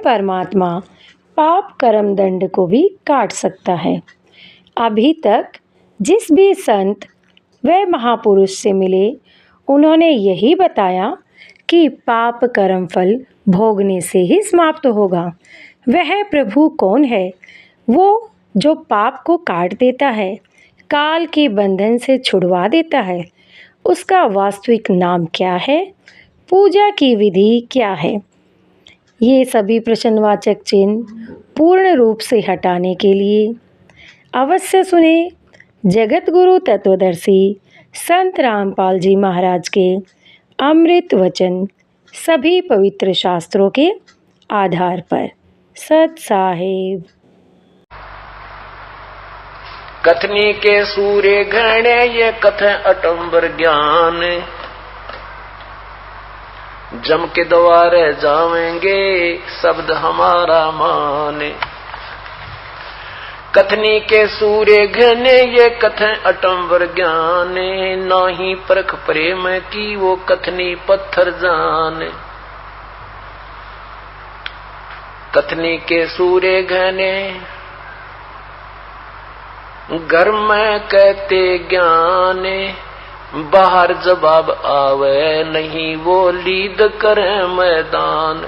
परमात्मा पाप कर्म दंड को भी काट सकता है। अभी तक जिस भी संत व महापुरुष से मिले, उन्होंने यही बताया कि पाप कर्म फल भोगने से ही समाप्त होगा। वह प्रभु कौन है? वो जो पाप को काट देता है, काल के बंधन से छुड़वा देता है। उसका वास्तविक नाम क्या है? पूजा की विधि क्या है? ये सभी प्रश्नवाचक चिन्ह पूर्ण रूप से हटाने के लिए अवश्य सुने जगत गुरु तत्वदर्शी संत रामपाल जी महाराज के अमृत वचन, सभी पवित्र शास्त्रों के आधार पर। सत साहिब। कथनी के सूर्य घने ये कथ अटंबर ज्ञान, जम के द्वारे जावेंगे शब्द हमारा माने। कथनी के सूर्य घने ये कथ अटंबर ज्ञाने, नाही परख प्रेम की वो कथनी पत्थर जाने। कथनी के सूर्य घने घर में कहते ज्ञाने, बाहर जवाब आवे नहीं वो लीद करे मैदान।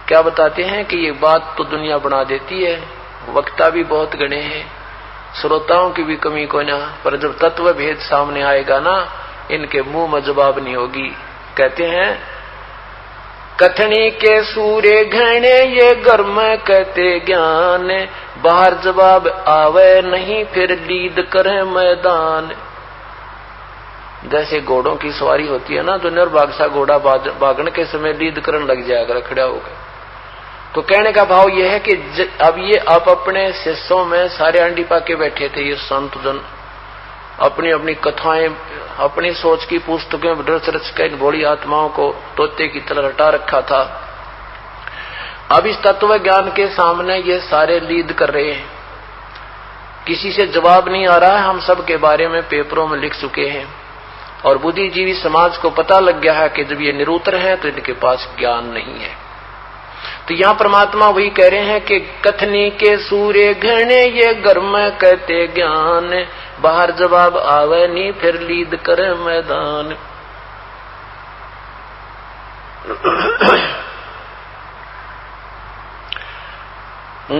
क्या बताते हैं कि ये बात तो दुनिया बना देती है, वक्ता भी बहुत गणे हैं, श्रोताओं की भी कमी को ना, पर जब तत्व भेद सामने आएगा ना, इनके मुंह में जवाब नहीं होगी। कहते हैं कथनी के सूर्य घने ये घर में कहते ज्ञान, बाहर जवाब आवे नहीं फिर लीद करे मैदान। जैसे घोड़ों की सवारी होती है ना, तो निर्भाग सा घोड़ा भागण के समय लीद करने लग जाएगा खड़ा होकर। तो कहने का भाव यह है कि अब ये आप अपने शिष्यों में सारे अंडी पाके बैठे थे, ये संत जन अपनी अपनी कथाएं, अपनी सोच की पुस्तकें रच रच कर इन भोली आत्माओं को तोते की तरह रटा रखा था। अब इस तत्व ज्ञान के सामने ये सारे लीद कर रहे हैं, किसी से जवाब नहीं आ रहा है। हम सब के बारे में पेपरों में लिख चुके हैं और बुद्धिजीवी समाज को पता लग गया है कि जब ये निरुत्तर है तो इनके पास ज्ञान नहीं है। तो यहाँ परमात्मा वही कह रहे हैं कि कथनी के सूर्य घने ये घर में कहते ज्ञान, बाहर जवाब आवे नहीं फिर लीद करे मैदान।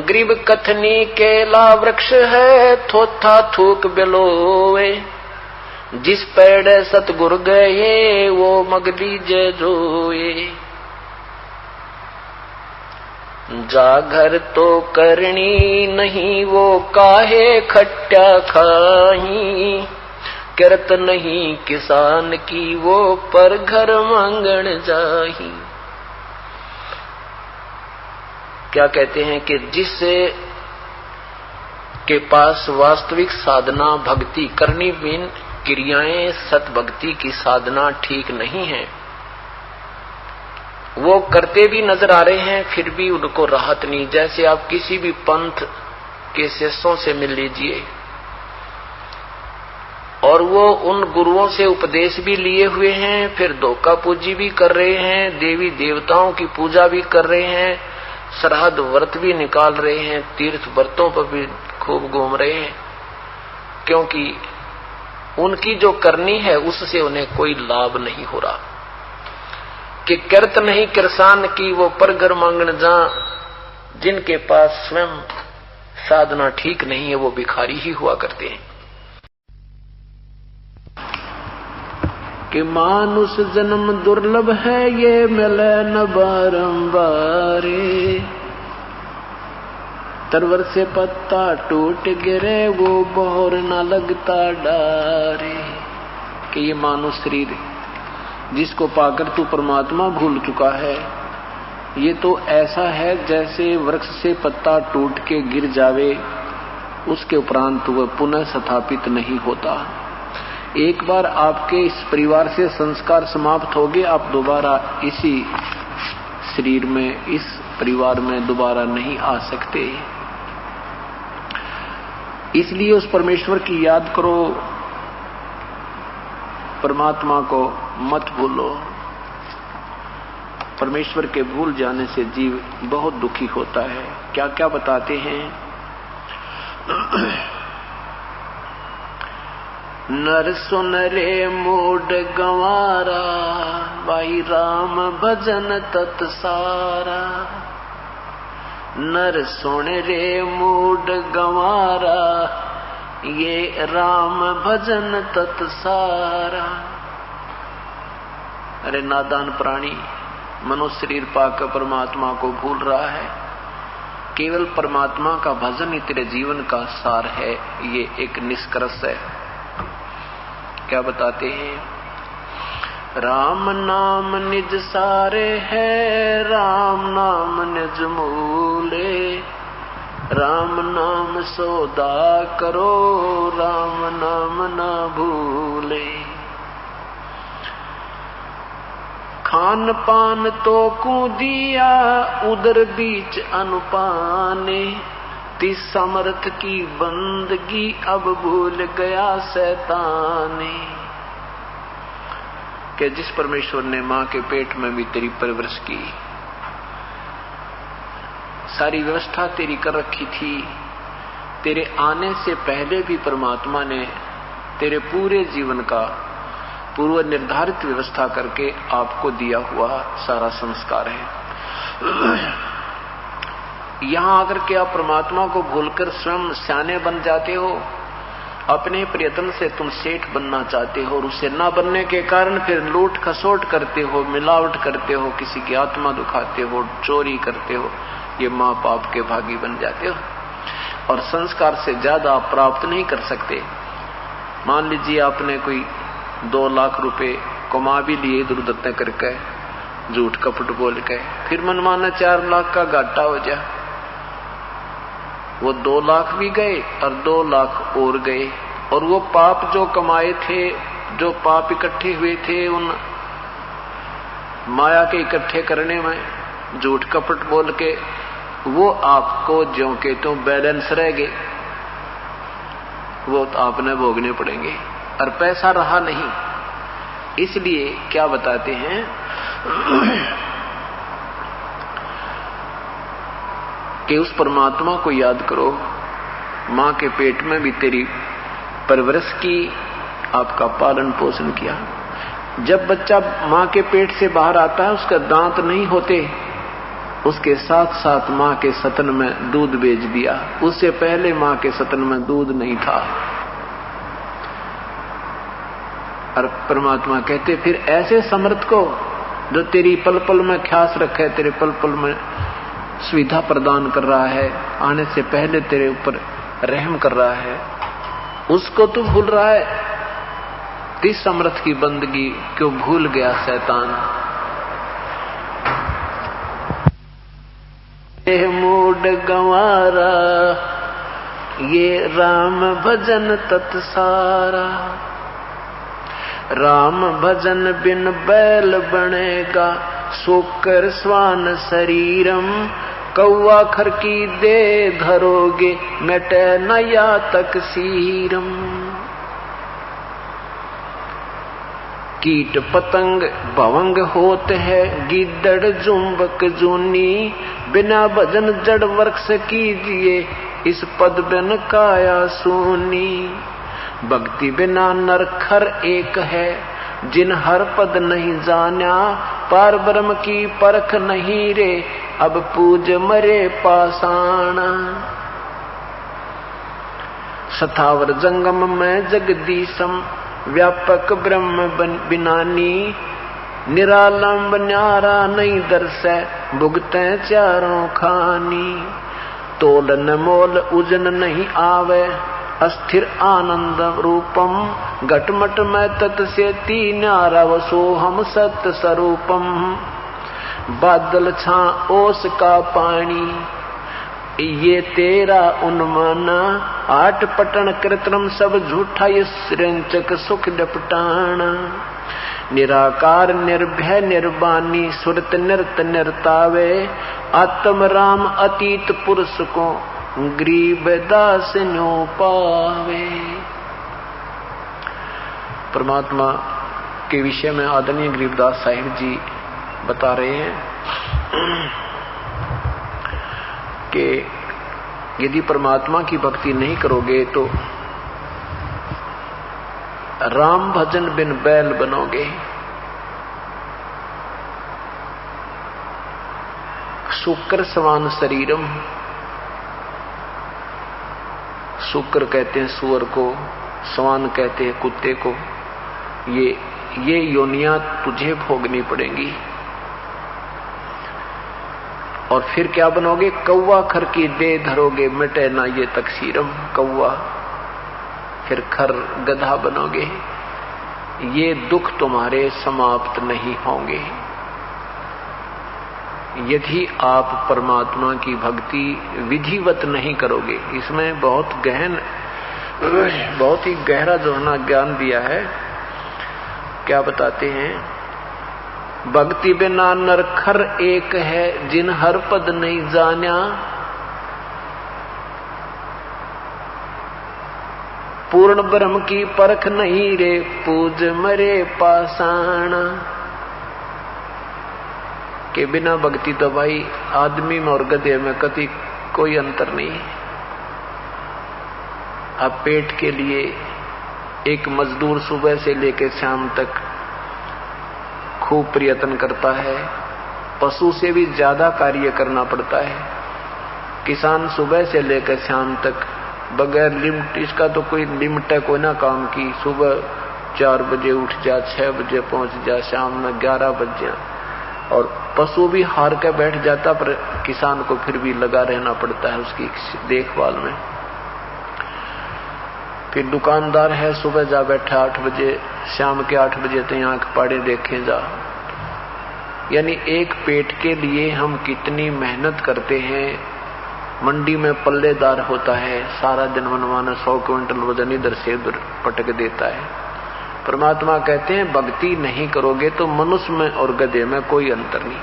गरीब कथनी केला वृक्ष है थोथा थूक बिलोवे, जिस पेड़ सतगुरु गए वो मगली जय जोए। जागर तो करनी नहीं वो काहे खट्टा खाही, करत नहीं किसान की वो पर घर मांगण जाही। क्या कहते हैं कि जिस के पास वास्तविक साधना भक्ति करनी बिन क्रियाएं सत भक्ति की साधना ठीक नहीं है, वो करते भी नजर आ रहे हैं फिर भी उनको राहत नहीं। जैसे आप किसी भी पंथ के शिष्यों से मिल लीजिए और वो उन गुरुओं से उपदेश भी लिए हुए हैं, फिर धोखा पूजी भी कर रहे हैं, देवी देवताओं की पूजा भी कर रहे हैं, श्राद्ध व्रत भी निकाल रहे हैं, तीर्थ व्रतों पर भी खूब घूम रहे हैं, क्योंकि उनकी जो करनी है उससे उन्हें कोई लाभ नहीं हो रहा। कि करत नहीं किसान की वो पर घर मांगन जा, जिनके पास स्वयं साधना ठीक नहीं है वो भिखारी ही हुआ करते हैं। कि मानुष जन्म दुर्लभ है ये मिले न बारंबार, तरवर से पत्ता टूट गिरे वो बोर न लगता डारे। कि ये मानुष शरीर जिसको पाकर तू परमात्मा भूल चुका है, ये तो ऐसा है जैसे वृक्ष से पत्ता टूट के गिर जावे, उसके उपरांत वह पुनः स्थापित नहीं होता। एक बार आपके इस परिवार से संस्कार समाप्त हो गए, आप दोबारा इसी शरीर में इस परिवार में दोबारा नहीं आ सकते। इसलिए उस परमेश्वर की याद करो, परमात्मा को मत भूलो। परमेश्वर के भूल जाने से जीव बहुत दुखी होता है। क्या क्या बताते हैं। नर सुन रे मूड गंवारा, भाई राम भजन तत्सारा। नर सुन रे मूड गंवारा, ये राम भजन तत्सारा। अरे नादान प्राणी मनुष्य शरीर पाकर परमात्मा को भूल रहा है। केवल परमात्मा का भजन ही तेरे जीवन का सार है, ये एक निष्कर्ष है। क्या बताते हैं। राम नाम निज सारे है, राम नाम निज मूले। राम नाम सौदा करो, राम नाम ना भूले। खान पान तो को दिया, उदर बीच अनुपाने। ती समर्थ की बंदगी अब भूल गया शैताने। कि जिस परमेश्वर ने मां के पेट में भी तेरी परवरिश की, सारी व्यवस्था तेरी कर रखी थी। तेरे आने से पहले भी परमात्मा ने तेरे पूरे जीवन का पूर्व निर्धारित व्यवस्था करके आपको दिया हुआ सारा संस्कार है। यहां आकर के आप परमात्मा को भूलकर स्वयं सियाने बन जाते हो। अपने प्रयत्न से तुम सेठ बनना चाहते हो और उसे ना बनने के कारण फिर लूट खसोट करते हो, मिलावट करते हो, किसी की आत्मा दुखाते हो, चोरी करते हो। ये मां पाप के भागी बन जाते हो और संस्कार से ज्यादा आप प्राप्त नहीं कर सकते। मान लीजिए आपने कोई 2 लाख रुपए कमा भी लिए इधर उधर करके, झूठ कपट बोल के, फिर मनमाना 4 लाख का घाटा हो जाए। वो 2 लाख भी गए और 2 लाख और गए, और वो पाप जो कमाए थे, जो पाप इकट्ठे हुए थे, उन माया के इकट्ठे करने में झूठ कपट बोल के, वो आपको ज्यों के त्यों बैलेंस रह गए, वो तो आपने भोगने पड़ेंगे और पैसा रहा नहीं। इसलिए क्या बताते हैं कि उस परमात्मा को याद करो। मां के पेट में भी तेरी परवरिश की, आपका पालन पोषण किया। जब बच्चा मां के पेट से बाहर आता है, उसका दांत नहीं होते, उसके साथ साथ मां के सतन में दूध बेच दिया। उससे पहले मां के सतन में दूध नहीं था। और परमात्मा कहते फिर ऐसे समर्थ को जो तेरी पल पल में ख्यास रखे, तेरे पल पल में सुविधा प्रदान कर रहा है, आने से पहले तेरे ऊपर रहम कर रहा है, उसको तू भूल रहा है। तिस समर्थ की बंदगी क्यों भूल गया शैतान। मूड गंवारा, ये राम भजन तत्सारा। राम भजन बिन बैल बनेगा, सोकर स्वान शरीरम। कौवा खर की दे धरोगे, मिटे नया तक सीरम। कीट पतंग भवंग होते है, गिद्दड़ जुम्बक जूनी। बिना भजन जड़ वृक्ष कीजिए, इस पद बिन काया सूनी। भक्ति बिना नर खर एक है, जिन हर पद नहीं जाना। पार ब्रह्म की परख नहीं रे, अब पूज मरे पाषाण। सथावर जंगम में जगदीशम, व्यापक ब्रह्म बिनानी। निरालंब न्यारा नहीं दर्शै, भुगते चारों खानी। तोलन मोल उजन नहीं आवे, अस्थिर आनंद रूपम। घटमट में तत् से न्यारा, वसो हम सत्य स्वरूपम। बादल छा ओस का पानी, ये तेरा उन्माना। आठ पटन कृत्रिम सब झूठा, ये सृंचक सुख डपटाना। निराकार निर्भय निर्वाणी, सुरत निरत निर्तावे। आत्म राम अतीत पुरुष को, गरीब दास न्यो पावे। परमात्मा के विषय में आदरणीय गरीबदास साहिब जी बता रहे हैं कि यदि परमात्मा की भक्ति नहीं करोगे तो राम भजन बिन बैल बनोगे। शुक्र समान शरीरम, शुक्र कहते हैं सुअर को, समान कहते हैं कुत्ते को। ये योनियां तुझे भोगनी पड़ेंगी। और फिर क्या बनोगे? कौवा खर की दे धरोगे, मिटे ना ये तकसीरम। कौवा, फिर खर गधा बनोगे। ये दुख तुम्हारे समाप्त नहीं होंगे यदि आप परमात्मा की भक्ति विधिवत नहीं करोगे। इसमें बहुत ही गहरा जो है ना ज्ञान दिया है। क्या बताते हैं? भक्ति बिना नर खर एक है, जिन हर पद नहीं जान्या। पूर्ण ब्रह्म की परख नहीं रे, पूज मरे पाषाण। के बिना भक्ति तो भाई आदमी में और गधे में कभी कोई अंतर नहीं। अब पेट के लिए एक मजदूर सुबह से लेकर शाम तक खूब प्रयत्न करता है। पशु से भी ज्यादा कार्य करना पड़ता है। किसान सुबह से लेकर शाम तक बगैर लिमिट, इसका तो कोई लिमिट है कोई ना काम की। सुबह 4 बजे उठ जा, 6 बजे पहुंच जा, शाम में 11 बज जा। और पशु भी हार के बैठ जाता, पर किसान को फिर भी लगा रहना पड़ता है उसकी देखभाल में। फिर दुकानदार है, सुबह जा बैठा 8 बजे, शाम के 8 बजे तो आंख पाड़े देखे जा। यानी एक पेट के लिए हम कितनी मेहनत करते हैं। मंडी में पल्लेदार होता है, सारा दिन मनमाना 100 क्विंटल वजन इधर से उधर पटक देता है। परमात्मा कहते हैं भक्ति नहीं करोगे तो मनुष्य में और गधे में कोई अंतर नहीं।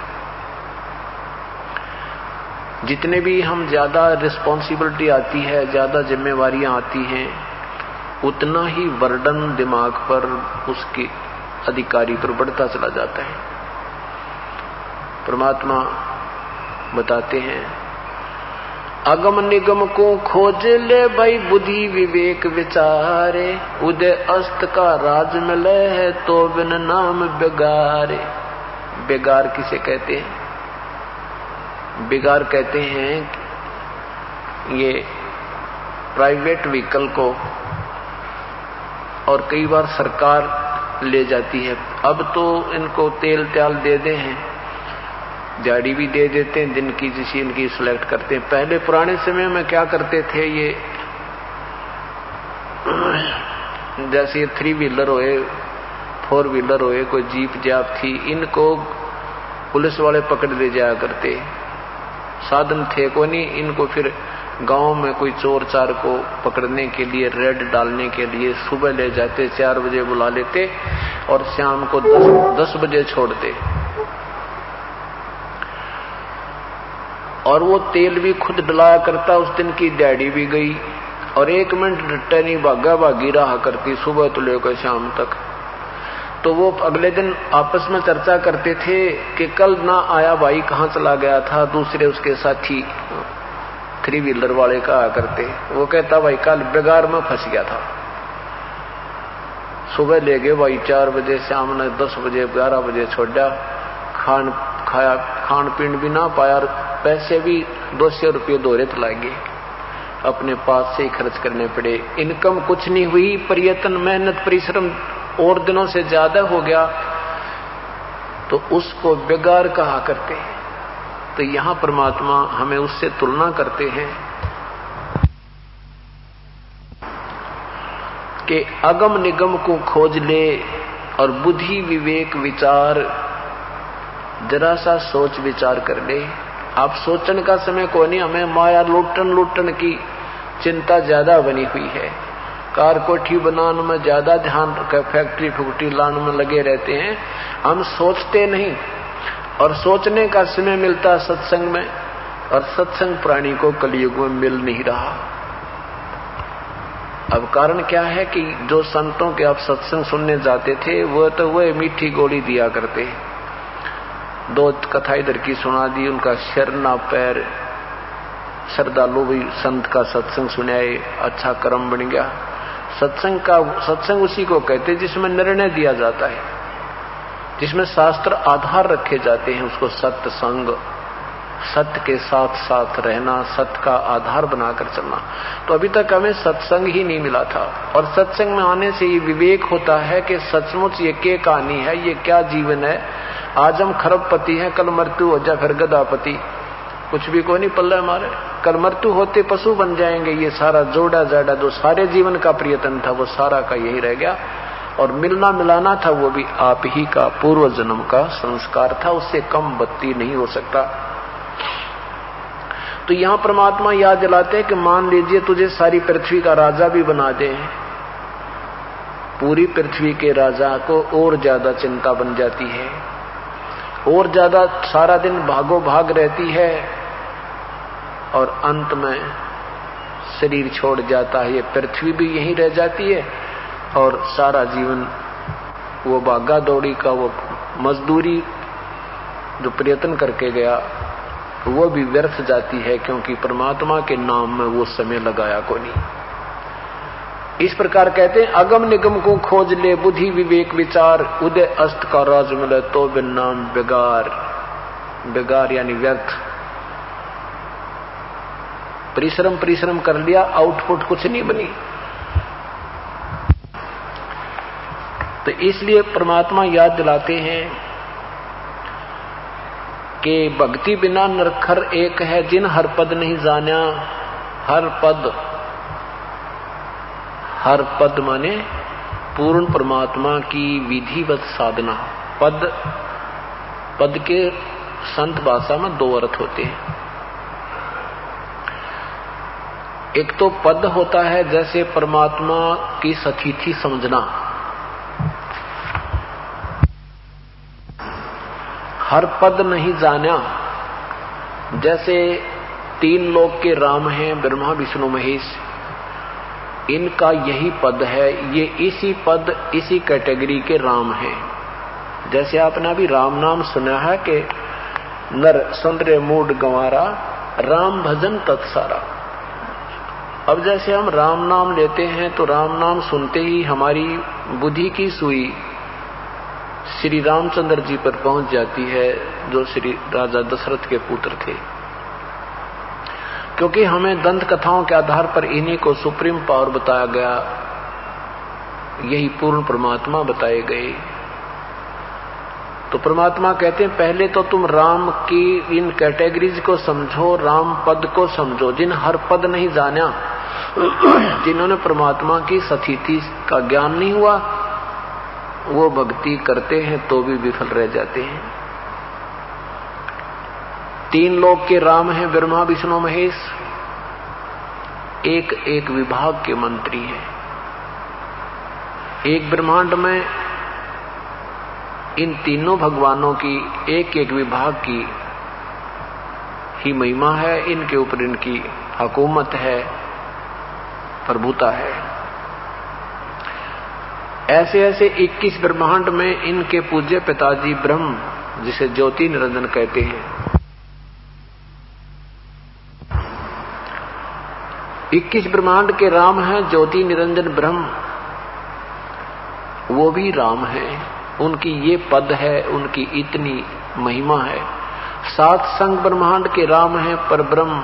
जितने भी हम ज्यादा रिस्पॉन्सिबिलिटी आती है, ज्यादा जिम्मेवारियां आती हैं, उतना ही बर्डन दिमाग पर, उसके अधिकारी पर बढ़ता चला जाता है। परमात्मा बताते हैं अगम निगम को खोज ले भाई, बुद्धि विवेक विचारे। उदय अस्त का राज मिले है, तो बिन नाम बेगारे। बेगार किसे कहते हैं? बेगार कहते हैं ये प्राइवेट व्हीकल को, और कई बार सरकार ले जाती है। अब तो इनको तेल त्याल दे दे हैं, गाड़ी भी दे देते हैं, दिन की जिसी इनकी सिलेक्ट करते हैं। पहले पुराने समय में क्या करते थे, ये जैसे 3 व्हीलर होए, 4 व्हीलर होए, कोई जीप जाप थी, इनको पुलिस वाले पकड़ ले जाया करते। साधन थे को नहीं, इनको फिर गांव में कोई चोर चार को पकड़ने के लिए, रेड डालने के लिए सुबह ले जाते, 4 बजे बुला लेते और शाम को 10 बजे छोड़ते। और वो तेल भी खुद डलाया करता। उस दिन की दिहाड़ी भी गई और 1 मिनट डटे नहीं, भागा भागी रहा करती सुबह तो लेकर शाम तक। तो वो अगले दिन आपस में चर्चा करते थे कि कल ना आया भाई, कहाँ चला गया था। दूसरे उसके साथी 3 व्हीलर वाले कहा करते, वो कहता भाई कल बेगार में फंस गया था। सुबह ले गए भाई 4 बजे, शाम ने 10 बजे 11 बजे छोड़ा। खान पीन भी ना पाया, पैसे भी 200 रुपये दोहरे लागे, अपने पास से ही खर्च करने पड़े। इनकम कुछ नहीं हुई, प्रयत्न मेहनत परिश्रम और दिनों से ज्यादा हो गया, तो उसको बेगार कहा करते हैं। तो यहां परमात्मा हमें उससे तुलना करते हैं कि अगम निगम को खोज ले और बुद्धि विवेक विचार, जरा सा सोच विचार कर ले। आप सोचने का समय कोई नहीं, हमें माया लूटन की चिंता ज्यादा बनी हुई है। कार कोठी बनाने में ज्यादा ध्यान, फैक्ट्री फुकटी लाने में लगे रहते हैं, हम सोचते नहीं। और सोचने का समय मिलता सत्संग में, और सत्संग प्राणी को कलयुग में मिल नहीं रहा। अब कारण क्या है कि जो संतों के आप सत्संग सुनने जाते थे, वो तो वह मीठी गोली दिया करते, 2 कथा इधर की सुना दी, उनका सिर ना पैर, श्रद्धालु भी संत का सत्संग सुनाए, अच्छा कर्म बन गया। सत्संग उसी को कहते जिसमें निर्णय दिया जाता है, जिसमें शास्त्र आधार रखे जाते हैं, उसको सत्संग, सत्य के साथ साथ रहना, सत्य का आधार बनाकर चलना। तो अभी तक हमें सत्संग ही नहीं मिला था, और सत्संग में आने से ये विवेक होता है कि सचमुच ये क्या कहानी है, ये क्या जीवन है। आज हम खरबपति हैं, कल मृत्यु हो जाए फिर गदापति, कुछ भी कोई नहीं पल्ला हमारे। कल मृत्यु होते पशु बन जाएंगे। ये सारा जोड़ा जाड़ा जो सारे जीवन का प्रियतन था वो सारा का यही रह गया, और मिलना मिलाना था वो भी आप ही का पूर्व जन्म का संस्कार था, उससे कम बत्ती नहीं हो सकता। तो यहां परमात्मा याद दिलाते हैं कि मान लीजिए तुझे सारी पृथ्वी का राजा भी बना दे, पूरी पृथ्वी के राजा को और ज्यादा चिंता बन जाती है, और ज्यादा सारा दिन भागो भाग रहती है, और अंत में शरीर छोड़ जाता है। ये पृथ्वी भी यहीं रह जाती है, और सारा जीवन वो भागा दौड़ी का, वो मजदूरी जो प्रयत्न करके गया वो भी व्यर्थ जाती है, क्योंकि परमात्मा के नाम में वो समय लगाया को नहीं। इस प्रकार कहते हैं अगम निगम को खोज ले बुद्धि विवेक विचार, उदय अस्त का राज मिले तो बिन नाम बेगार। बेगार यानी व्यर्थ। परिश्रम कर लिया, आउटपुट कुछ नहीं बनी। तो इसलिए परमात्मा याद दिलाते हैं कि भक्ति बिना नरखर एक है, जिन हर पद नहीं जाना। हर पद माने पूर्ण परमात्मा की विधिवत साधना। पद के संत भाषा में 2 अर्थ होते हैं। एक तो पद होता है जैसे परमात्मा की सतिथि समझना, हर पद नहीं जाना। जैसे 3 लोक के राम हैं, ब्रह्मा विष्णु महेश, इनका यही पद है, ये इसी पद इसी कैटेगरी के राम हैं। जैसे आपने अभी राम नाम सुना है कि नर सुन रे मूड गंवारा, राम भजन तत्सारा। अब जैसे हम राम नाम लेते हैं तो राम नाम सुनते ही हमारी बुद्धि की सुई श्री रामचंद्र जी पर पहुंच जाती है, जो श्री राजा दशरथ के पुत्र थे। क्योंकि हमें दंत कथाओं के आधार पर इन्हीं को सुप्रीम पावर बताया गया, यही पूर्ण परमात्मा बताए गए। तो परमात्मा कहते हैं पहले तो तुम राम की इन कैटेगरीज को समझो, राम पद को समझो। जिन हर पद नहीं जाना, जिन्होंने परमात्मा की सतिथि का ज्ञान नहीं हुआ, वो भक्ति करते हैं तो भी विफल रह जाते हैं। 3 लोक के राम हैं, ब्रह्मा विष्णु महेश, एक एक विभाग के मंत्री हैं। एक ब्रह्मांड में इन तीनों भगवानों की एक एक विभाग की ही महिमा है, इनके ऊपर इनकी हुकूमत है, प्रभुता है। ऐसे ऐसे 21 ब्रह्मांड में इनके पूज्य पिताजी ब्रह्म, जिसे ज्योति निरंजन कहते हैं, 21 ब्रह्मांड के राम हैं। ज्योति निरंजन ब्रह्म वो भी राम है, उनकी ये पद है, उनकी इतनी महिमा है। 7 संग ब्रह्मांड के राम हैं पर ब्रह्म,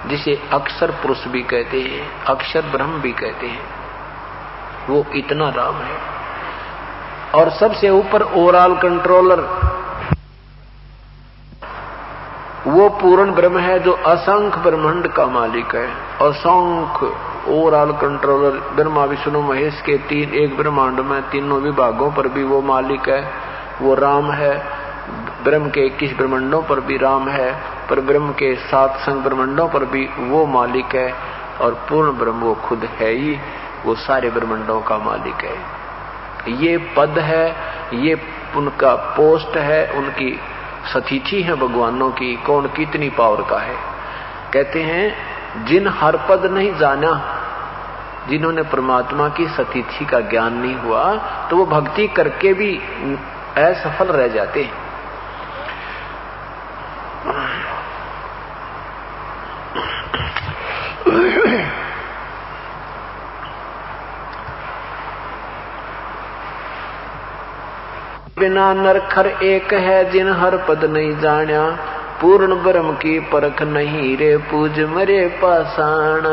जिसे अक्षर पुरुष भी कहते हैं, अक्षर ब्रह्म भी कहते हैं, वो इतना राम है। और सबसे ऊपर ओवरऑल कंट्रोलर वो पूर्ण ब्रह्म है, जो असंख्य ब्रह्मांड का मालिक है। असंख्य ओवरऑल कंट्रोलर ब्रह्मा विष्णु महेश के 1 ब्रह्मांड में तीनों विभागों पर भी वो मालिक है, वो राम है। ब्रह्म के 21 ब्रह्मांडों पर भी राम है, पर ब्रह्म के 7 संग ब्रह्मांडों पर भी वो मालिक है। और पूर्ण ब्रह्म वो खुद है ही, वो सारे ब्रह्मांडों का मालिक है। ये पद है, ये उनका पोस्ट है, उनकी सतिथि है भगवानों की। कौन कितनी पावर का है। कहते हैं जिन हर पद नहीं जाना, जिन्होंने परमात्मा की सतिथि का ज्ञान नहीं हुआ, तो वो भक्ति करके भी असफल रह जाते हैं। बिना नरखर एक है जिन हर पद नहीं जान्या, पूर्ण ब्रह्म की परख नहीं रे पूज मरे पाषाण।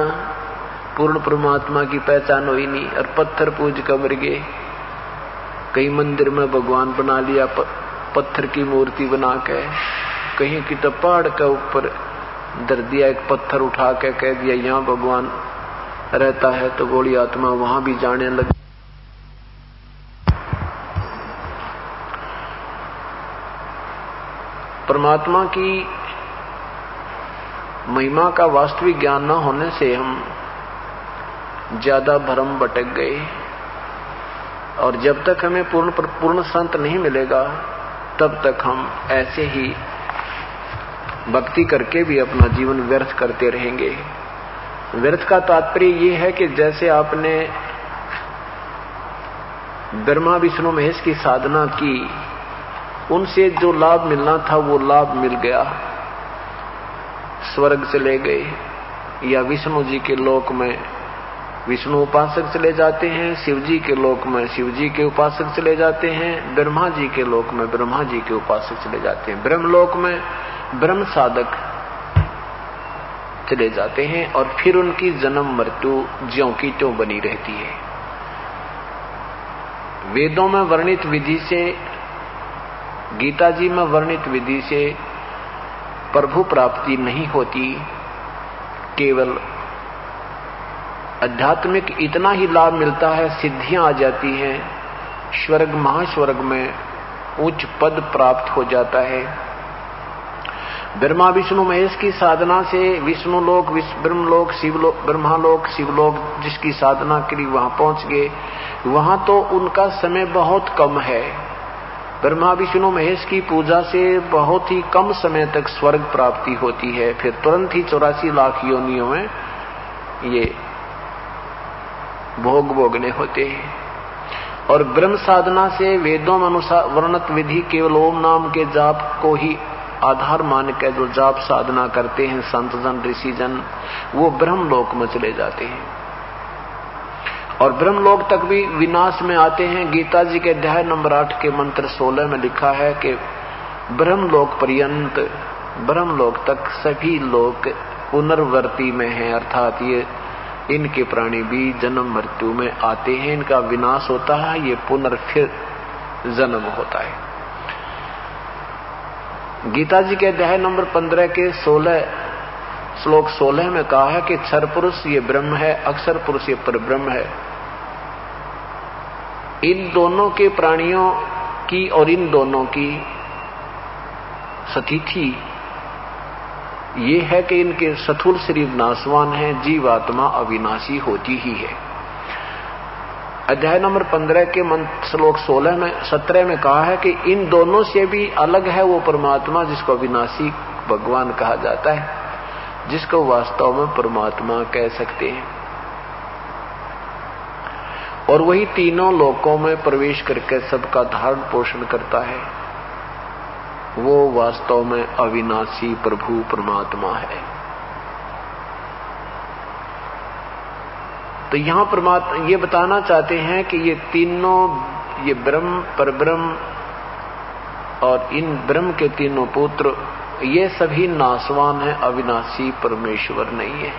पूर्ण परमात्मा की पहचान हुई नहीं और पत्थर पूज कर मर गए। कई मंदिर में भगवान बना लिया पत्थर की मूर्ति बना के, कहीं की तो पहाड़ के ऊपर धर दिया एक पत्थर उठा के कह दिया यहाँ भगवान रहता है, तो गोली आत्मा वहां भी जाने लगी। परमात्मा की महिमा का वास्तविक ज्ञान न होने से हम ज्यादा भ्रम भटक गए, और जब तक हमें पूर्ण संत नहीं मिलेगा तब तक हम ऐसे ही भक्ति करके भी अपना जीवन व्यर्थ करते रहेंगे। व्यर्थ का तात्पर्य ये है कि जैसे आपने ब्रह्मा विष्णु महेश की साधना की, उनसे जो लाभ मिलना था वो लाभ मिल गया, स्वर्ग चले गए, या विष्णु जी के लोक में विष्णु उपासक चले जाते हैं, शिव जी के लोक में शिव जी के उपासक चले जाते हैं, ब्रह्मा जी के लोक में ब्रह्मा जी के उपासक चले जाते हैं, ब्रह्म लोक में ब्रह्म साधक चले जाते हैं, और फिर उनकी जन्म मृत्यु ज्यों की त्यों बनी रहती है। वेदों में वर्णित विधि से, गीता जी में वर्णित विधि से प्रभु प्राप्ति नहीं होती, केवल आध्यात्मिक इतना ही लाभ मिलता है, सिद्धियां आ जाती हैं, स्वर्ग महास्वर्ग में उच्च पद प्राप्त हो जाता है। ब्रह्मा विष्णु महेश की साधना से विष्णु लोक, ब्रह्मलोक, शिवलोक, ब्रह्मालोक, शिवलोक जिसकी साधना के लिए वहां पहुंच गए, वहां तो उनका समय बहुत कम है। ब्रह्मा विष्णु महेश की पूजा से बहुत ही कम समय तक स्वर्ग प्राप्ति होती है, फिर तुरंत ही 84 लाख योनियों में ये भोग भोगने होते हैं। और ब्रह्म साधना से वेदों में अनुसार वर्णित विधि केवल ओम नाम के जाप को ही आधार मान के जो जाप साधना करते हैं संत जन ऋषि जन, वो ब्रह्म लोक में चले जाते हैं, और ब्रह्म लोक तक भी विनाश में आते हैं। गीता जी के अध्याय नंबर 8 के मंत्र 16 में लिखा है कि ब्रह्म लोक पर्यंत, ब्रह्म लोक तक सभी लोग पुनर्वर्ती में हैं, अर्थात ये इनके प्राणी भी जन्म मृत्यु में आते हैं, इनका विनाश होता है, ये पुनर्फिर जन्म होता है। गीता जी के अध्याय नंबर 15 के 16 श्लोक 16 में कहा है कि क्षर पुरुष ये ब्रह्म है, अक्षर पुरुष ये परब्रह्म है। इन दोनों के प्राणियों की और इन दोनों की स्थिति ये है कि इनके स्थूल शरीर नाशवान है, जीवात्मा अविनाशी होती ही है। अध्याय नंबर 15 के श्लोक 17 में कहा है कि इन दोनों से भी अलग है वो परमात्मा जिसको अविनाशी भगवान कहा जाता है, जिसको वास्तव में परमात्मा कह सकते हैं, और वही तीनों लोकों में प्रवेश करके सबका धारण पोषण करता है, वो वास्तव में अविनाशी प्रभु परमात्मा है। तो यहां परमात्मा ये बताना चाहते हैं कि ये तीनों, ये ब्रह्म, परब्रह्म और इन ब्रह्म के तीनों पुत्र, ये सभी नाशवान है, अविनाशी परमेश्वर नहीं है।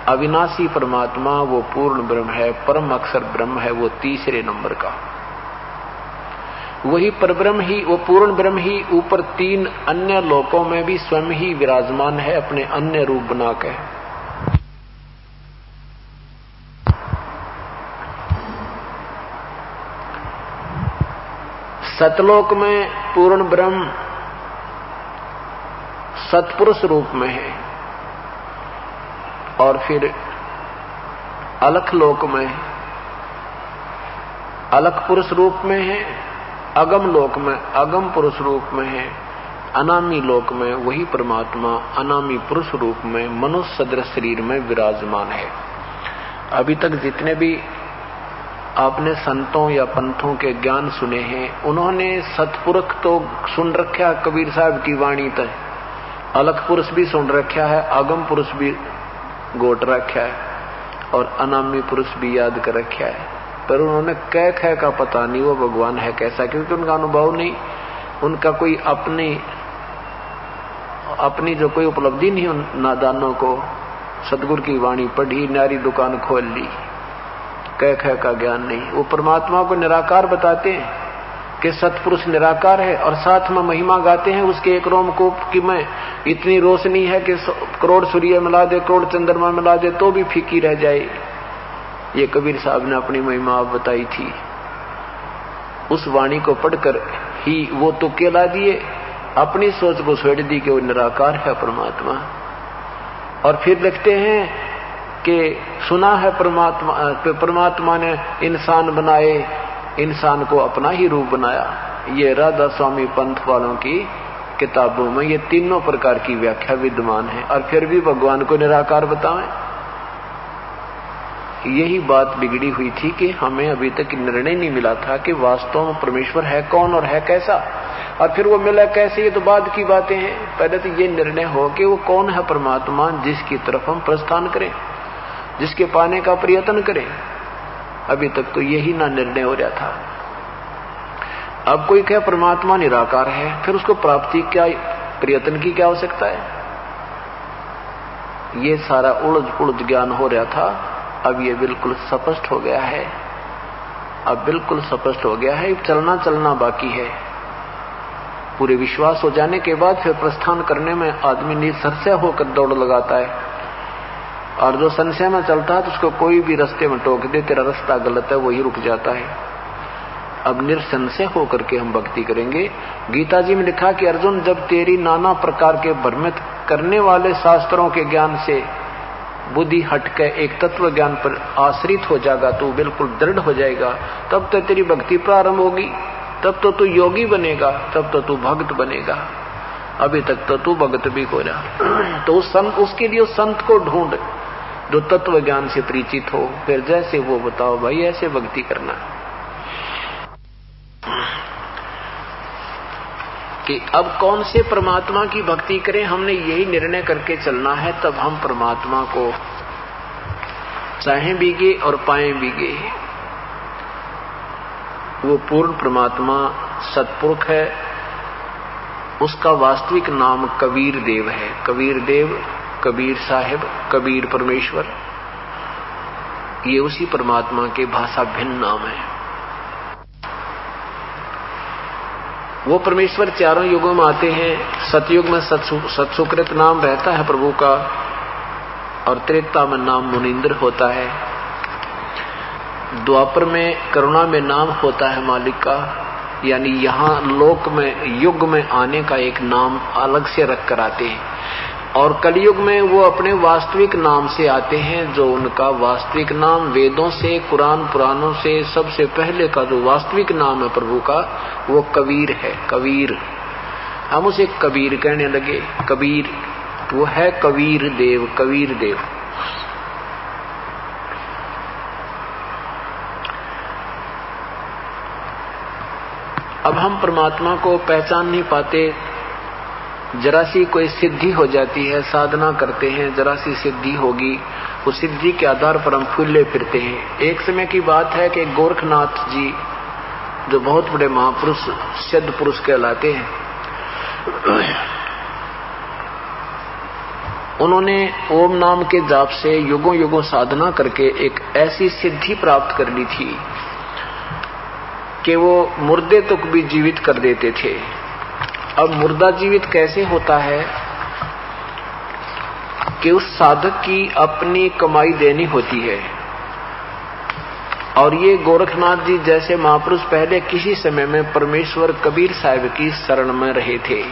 अविनाशी परमात्मा वो पूर्ण ब्रह्म है, परम अक्षर ब्रह्म है, वो तीसरे नंबर का। वही परब्रह्म ही, वो पूर्ण ब्रह्म ही ऊपर 3 अन्य लोकों में भी स्वयं ही विराजमान है अपने अन्य रूप बनाकर। सतलोक में पूर्ण ब्रह्म सत्पुरुष रूप में है, और फिर अलख लोक में अलख पुरुष रूप में है, अगम लोक में अगम पुरुष रूप में है, अनामी लोक में वही परमात्मा अनामी पुरुष रूप में मनुष्य सदृश शरीर में विराजमान है। अभी तक जितने भी आपने संतों या पंथों के ज्ञान सुने हैं, उन्होंने सतपुरुष तो सुन रखा है, कबीर साहब की वाणी तक अलख पुरुष भी सुन रखा है, अगम पुरुष भी गोट रखा है, और अनामी पुरुष भी याद कर रखा है। पर उन्होंने कह खै का पता नहीं वो भगवान है कैसा, क्योंकि उनका अनुभव नहीं, उनका कोई अपनी जो कोई उपलब्धि नहीं उन नादानों को। सतगुरु की वाणी पढ़ी, नारी दुकान खोल ली, कह खै का ज्ञान नहीं। वो परमात्मा को निराकार बताते हैं कि सतपुरुष निराकार है, और साथ में महिमा गाते हैं उसके एक रोमकूप की में इतनी रोशनी है कि करोड़ सूर्य मिला दे, करोड़ चंद्रमा मिला दे तो भी फीकी रह जाए। ये कबीर साहब ने अपनी महिमा बताई थी। उस वाणी को पढ़कर ही वो तुक्के ला दिए, अपनी सोच को छोड़ दी कि वो निराकार है परमात्मा। और फिर लिखते हैं कि सुना है परमात्मा ने इंसान बनाए, इंसान को अपना ही रूप बनाया। ये राधा स्वामी पंथ वालों की किताबों में ये तीनों प्रकार की व्याख्या विद्यमान है, और फिर भी भगवान को निराकार बताएं। यही बात बिगड़ी हुई थी कि हमें अभी तक निर्णय नहीं मिला था कि वास्तव में परमेश्वर है कौन और है कैसा, और फिर वो मिला कैसे, ये तो बाद की बातें हैं। पहले तो ये निर्णय हो कि वो कौन है परमात्मा जिसकी तरफ हम प्रस्थान करें, जिसके पाने का प्रयत्न करें। अभी तक तो यही ना निर्णय हो रहा था। अब कोई कहे परमात्मा निराकार है, फिर उसको प्राप्ति क्या, प्रयत्न की क्या आवश्यकता है? ये सारा उलझ ज्ञान हो रहा था। अब ये बिल्कुल स्पष्ट हो गया है, अब बिल्कुल स्पष्ट हो गया है। चलना बाकी है। पूरे विश्वास हो जाने के बाद फिर प्रस्थान करने में आदमी निसंशय होकर दौड़ लगाता है, और जो संशय में चलता है तो उसको कोई भी रास्ते में टोक दे, तेरा रास्ता गलत है, वही रुक जाता है। अब निसंशय होकर के हम भक्ति करेंगे। गीता जी में लिखा कि अर्जुन, जब तेरी नाना प्रकार के भ्रमित करने वाले शास्त्रों के ज्ञान से बुद्धि हटके एक तत्व ज्ञान पर आश्रित हो जाएगा, तू बिल्कुल दृढ़ हो जाएगा, तब तो तेरी भक्ति प्रारंभ होगी, तब तो तू योगी बनेगा, तब तो तू भक्त बनेगा। अभी तक तो तू भक्त भी हो रहा। तो उसके लिए उस संत को ढूंढ जो तत्व ज्ञान से परिचित हो, फिर जैसे वो बताओ भाई ऐसे भक्ति करना। कि अब कौन से परमात्मा की भक्ति करें, हमने यही निर्णय करके चलना है, तब हम परमात्मा को चाहें भीगे और पाएं भीगे। वो पूर्ण परमात्मा सतपुरुष है, उसका वास्तविक नाम कबीर देव है। कबीर देव, कबीर साहिब, कबीर परमेश्वर, ये उसी परमात्मा के भाषा भिन्न नाम है। वो परमेश्वर चारों युगों में आते हैं। सतयुग में सत्सुकृत नाम रहता है प्रभु का, और त्रेता में नाम मुनींद्र होता है। द्वापर में करुणा में नाम होता है मालिक का, यानी यहाँ लोक में युग में आने का एक नाम अलग से रख कर आते हैं, और कलयुग में वो अपने वास्तविक नाम से आते हैं, जो उनका वास्तविक नाम वेदों से, कुरान पुराणों से सबसे पहले का जो वास्तविक नाम है प्रभु का, वो कबीर है। कबीर, हम उसे कबीर कहने लगे। कबीर वो है कबीर देव, कबीर देव। अब हम परमात्मा को पहचान नहीं पाते। जरा सी कोई सिद्धि हो जाती है, साधना करते हैं, जरा सी सिद्धि होगी, उस सिद्धि के आधार पर हम फूले फिरते हैं। एक समय की बात है कि गोरखनाथ जी, जो बहुत बड़े महापुरुष सिद्ध पुरुष कहलाते हैं, उन्होंने ओम नाम के जाप से युगों युगों साधना करके एक ऐसी सिद्धि प्राप्त कर ली थी कि वो मुर्दे तक भी जीवित कर देते थे। अब मुर्दा जीवित कैसे होता है कि उस साधक की अपनी कमाई देनी होती है, और ये गोरखनाथ जी जैसे महापुरुष पहले किसी समय में परमेश्वर कबीर साहिब की शरण में रहे थे।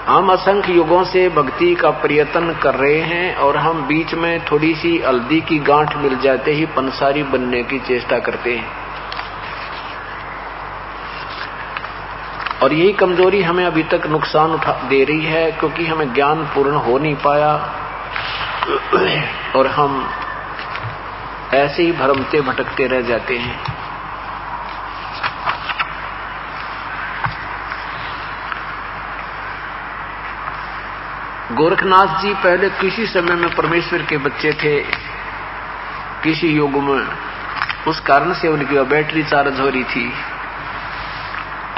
हम असंख्य युगों से भक्ति का प्रयत्न कर रहे हैं, और हम बीच में थोड़ी सी हल्दी की गांठ मिल जाते ही पंसारी बनने की चेष्टा करते हैं, और यही कमजोरी हमें अभी तक नुकसान दे रही है, क्योंकि हमें ज्ञान पूर्ण हो नहीं पाया, और हम ऐसे ही भ्रमते भटकते रह जाते हैं। गोरखनाथ जी पहले किसी समय में परमेश्वर के बच्चे थे, किसी युग में, उस कारण से उनकी वह बैटरी चार्ज हो रही थी।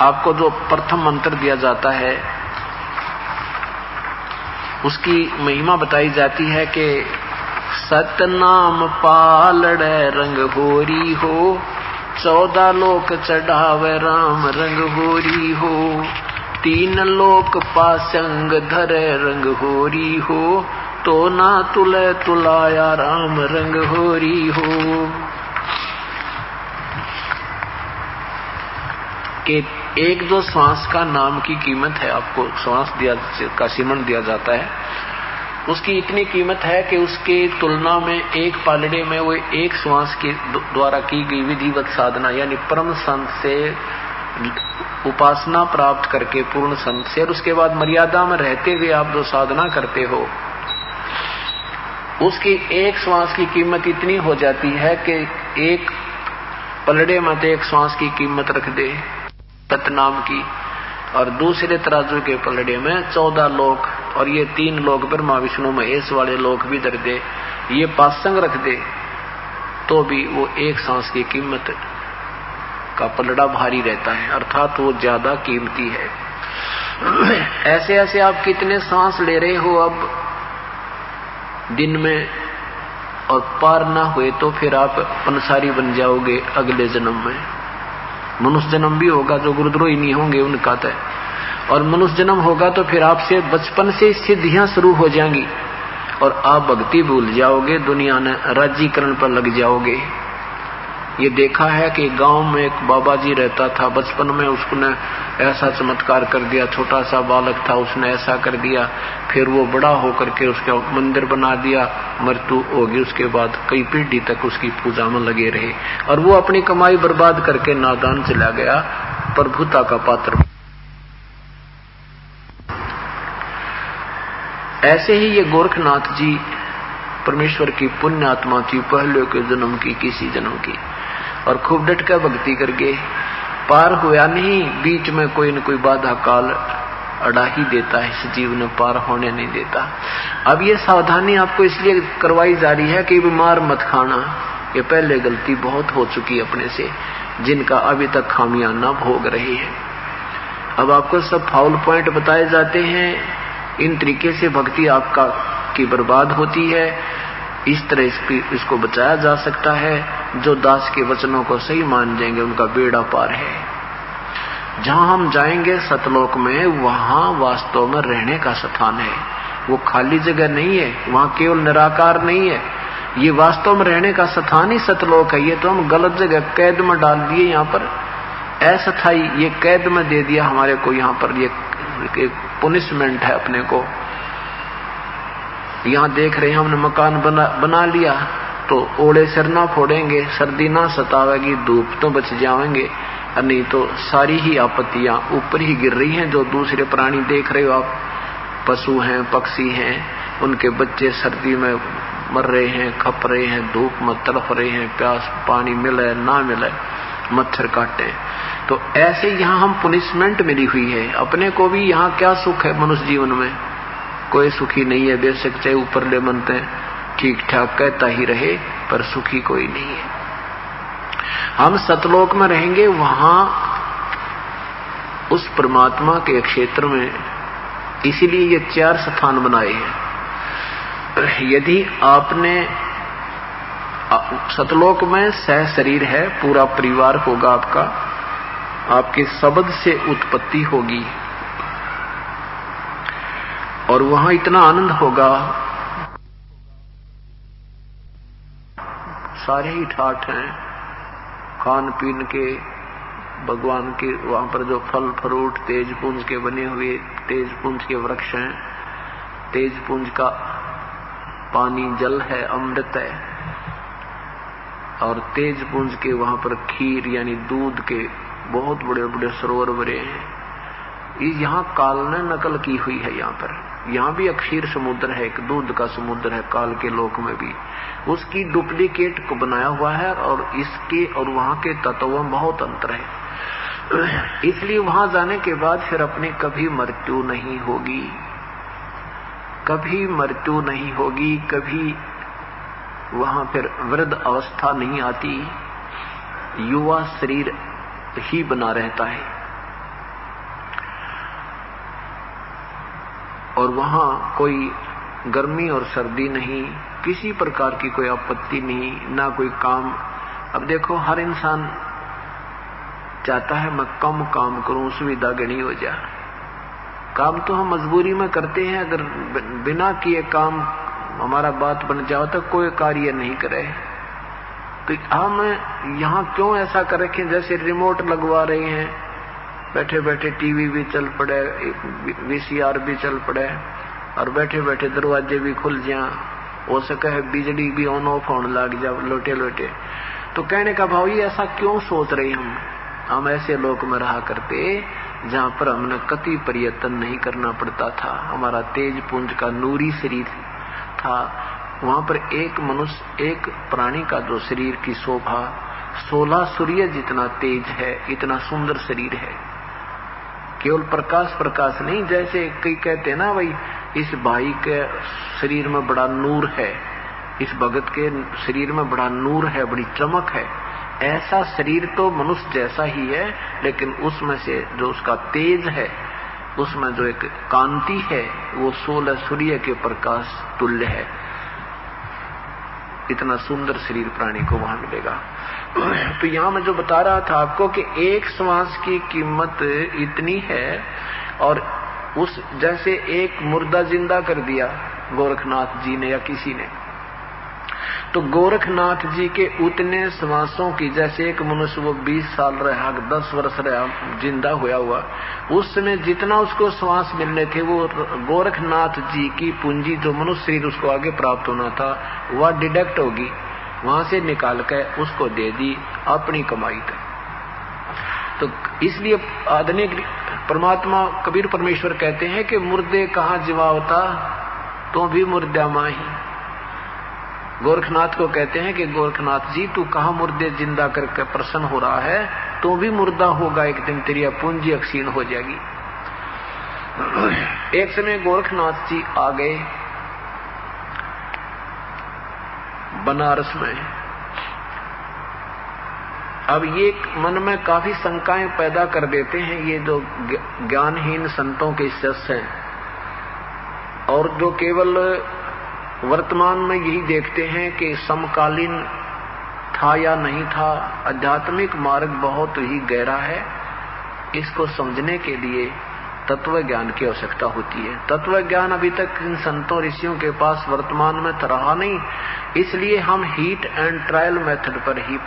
आपको जो प्रथम मंत्र दिया जाता है उसकी महिमा बताई जाती है कि सतनाम पालड़े रंग होरी हो, 14 लोक चढ़ावे राम रंग होरी हो, 3 लोक पासंग धरे रंग होरी हो, तो ना तुले तुलाया राम रंग होरी हो। कि एक जो श्वास का नाम की कीमत है, आपको श्वास दिया का सीमन दिया जाता है, उसकी इतनी कीमत है कि उसके तुलना में एक पालड़े में वो एक श्वास के द्वारा की गई विधिवत साधना, यानी परम संत से उपासना प्राप्त करके पूर्ण संत से, और उसके बाद मर्यादा में रहते हुए आप जो साधना करते हो, उसकी एक श्वास की कीमत इतनी हो जाती है कि एक पलड़े में तो एक श्वास की कीमत रख दे सतनाम की, और दूसरे तराजू के पलड़े में 14 लोक, और ये 3 लोक ब्रह्मा विष्णु महेश वाले लोक भी धर दे, ये पासंग रख दे, तो भी वो एक सांस की कीमत का पलड़ा भारी रहता है, अर्थात वो ज्यादा कीमती है। ऐसे ऐसे आप कितने सांस ले रहे हो अब दिन में, और पार ना हुए तो फिर आप पंसारी बन जाओगे अगले जन्म में। मनुष्य जन्म भी होगा, जो गुरुद्रोही नहीं होंगे उनका तय, और मनुष्य जन्म होगा तो फिर आपसे बचपन से सिद्धियां शुरू हो जाएंगी और आप भक्ति भूल जाओगे, दुनिया ने राज्यीकरण पर लग जाओगे। ये देखा है कि गांव में एक बाबा जी रहता था, बचपन में उसने ऐसा चमत्कार कर दिया, छोटा सा बालक था उसने ऐसा कर दिया, फिर वो बड़ा होकर के उसका मंदिर बना दिया, मृत्यु होगी, उसके बाद कई पीढ़ी तक उसकी पूजा में लगे रहे, और वो अपनी कमाई बर्बाद करके नादान चला गया, प्रभुता का पात्र। ऐसे ही ये गोरखनाथ जी परमेश्वर की पुण्य आत्मा थी, पहले के जन्म की, किसी जन्म की, और खूब डट कर भक्ति करके पार हुआ नहीं, बीच में कोई न कोई बाधा काल अड़ा ही देता है, इस जीव ने पार होने नहीं देता। अब ये सावधानी आपको इसलिए करवाई जा रही है कि बीमार मत खाना, ये पहले गलती बहुत हो चुकी अपने से, जिनका अभी तक खामियां न भोग रहे हैं। अब आपको सब फाउल पॉइंट बताए जाते हैं, इन तरीके से भक्ति आपका की बर्बाद होती है, इस तरह इसको बचाया जा सकता है। जो दास के वचनों को सही मान जाएंगे उनका बेड़ा पार है। जहां हम जाएंगे सतलोक में, वहां वास्तव में रहने का स्थान है, वो खाली जगह नहीं है, वहां केवल निराकार नहीं है, ये वास्तव में रहने का स्थान ही सतलोक है। ये तो हम गलत जगह कैद में डाल दिए, यहाँ पर अस्थाई ये कैद में दे दिया हमारे को, यहाँ पर ये पुनिशमेंट है अपने को। यहाँ देख रहे हैं हमने मकान बना लिया तो ओले सिर ना फोड़ेंगे, सर्दी ना सतावेगी, धूप तो बच जाएंगे, नहीं तो सारी ही आपत्तियां ऊपर ही गिर रही हैं। जो दूसरे प्राणी देख रहे हो आप, पशु हैं, पक्षी हैं, उनके बच्चे सर्दी में मर रहे हैं, खप रहे हैं, धूप में तड़फ रहे हैं, प्यास पानी मिले ना मिले, मच्छर काटे। तो ऐसे यहाँ हम पुनिशमेंट मिली हुई है। अपने को भी यहाँ क्या सुख है मनुष्य जीवन में, कोई सुखी नहीं है, बेशक चाहे ऊपर ले मनते ठीक ठाक कहता ही रहे, पर सुखी कोई नहीं है। हम सतलोक में रहेंगे, वहां उस परमात्मा के क्षेत्र में, इसीलिए ये 4 स्थान बनाए हैं। यदि आपने सतलोक में सह शरीर है, पूरा परिवार होगा आपका, आपके शब्द से उत्पत्ति होगी और वहां इतना आनंद होगा, सारे ही ठाठ हैं, खान पीन के, भगवान के वहां पर जो फल फ्रूट तेज पुंज के बने हुए, तेज पुंज के वृक्ष हैं, तेज पुंज का पानी जल है, अमृत है, और तेज पुंज के वहां पर खीर यानी दूध के बहुत बड़े बड़े सरोवर भरे हैं। यहाँ काल ने नकल की हुई है, यहाँ भी अक्षीर समुद्र है, एक दूध का समुद्र है काल के लोक में भी, उसकी डुप्लीकेट को बनाया हुआ है, और इसके और वहां के तत्वों में बहुत अंतर है। इसलिए वहां जाने के बाद फिर अपनी कभी मृत्यु नहीं होगी, कभी मृत्यु नहीं होगी, कभी वहां फिर वृद्ध अवस्था नहीं आती। युवा शरीर ही बना रहता है और वहां कोई गर्मी और सर्दी नहीं, किसी प्रकार की कोई आपत्ति नहीं, ना कोई काम। अब देखो हर इंसान चाहता है मैं कम काम करूं, सुविधा गणी हो जाए। काम तो हम मजबूरी में करते हैं, अगर बिना किए काम हमारा बात बन जाओ तो कोई कार्य नहीं करे। तो हम यहाँ क्यों ऐसा कर रखे, जैसे रिमोट लगवा रहे हैं, बैठे बैठे टीवी भी चल पड़े, वीसीआर भी चल पड़े और बैठे बैठे दरवाजे भी खुल जाए, हो सके है बिजली भी ऑन ऑफ होने लग जाए लोटे लोटे। तो कहने का भाव ये ऐसा क्यों सोच रहे हम ऐसे लोक में रहा करते जहां पर हमने कति प्रयत्न नहीं करना पड़ता था, हमारा तेज पुंज का नूरी शरीर था। वहां पर एक मनुष्य, एक प्राणी का जो शरीर की शोभा 16 सूर्य जितना तेज है, इतना सुंदर शरीर है। केवल प्रकाश नहीं, जैसे कई कहते हैं ना भाई इस भाई के शरीर में बड़ा नूर है, इस भगत के शरीर में बड़ा नूर है, बड़ी चमक है। ऐसा शरीर तो मनुष्य जैसा ही है, लेकिन उसमें से जो उसका तेज है, उसमें जो एक कांति है, वो 16 सूर्य के प्रकाश तुल्य है। इतना सुंदर शरीर प्राणी को वहां मिलेगा। तो यहां मैं जो बता रहा था आपको कि एक श्वास की कीमत इतनी है, और उस जैसे एक मुर्दा जिंदा कर दिया गोरखनाथ जी ने या किसी ने, तो गोरखनाथ जी के उतने श्वासों की, जैसे एक मनुष्य वो 20 साल रहा, 10 वर्ष रहा जिंदा हुआ, उस समय जितना उसको श्वास मिलने थे, वो गोरखनाथ जी की पूंजी जो मनुष्य शरीर उसको आगे प्राप्त होना था, वह डिडक्ट होगी, वहां से निकाल कर उसको दे दी अपनी कमाई तक। तो इसलिए आधुनिक परमात्मा कबीर परमेश्वर कहते हैं कि मुर्दे कहाँ जीवावता तो भी मुर्दा माही। गोरखनाथ को कहते हैं कि गोरखनाथ जी तू कहाँ मुर्दे जिंदा करके प्रसन्न हो रहा है, तो भी मुर्दा होगा एक दिन, तेरी पूंजी क्षीण हो जाएगी। एक समय गोरखनाथ जी आ गए बनारस में। अब ये मन में काफी शंकाएं पैदा कर देते हैं ये जो ज्ञानहीन संतों के शिष्य हैं, और जो केवल वर्तमान में यही देखते हैं कि समकालीन था या नहीं था। आध्यात्मिक मार्ग बहुत ही गहरा है, इसको समझने के लिए तत्व ज्ञान की आवश्यकता होती है। तत्व ज्ञान अभी तक इन संतों ऋषियों के पास वर्तमान में रहा नहीं, इसलिए हम हीट एंड ट्रायल मेथड पर ही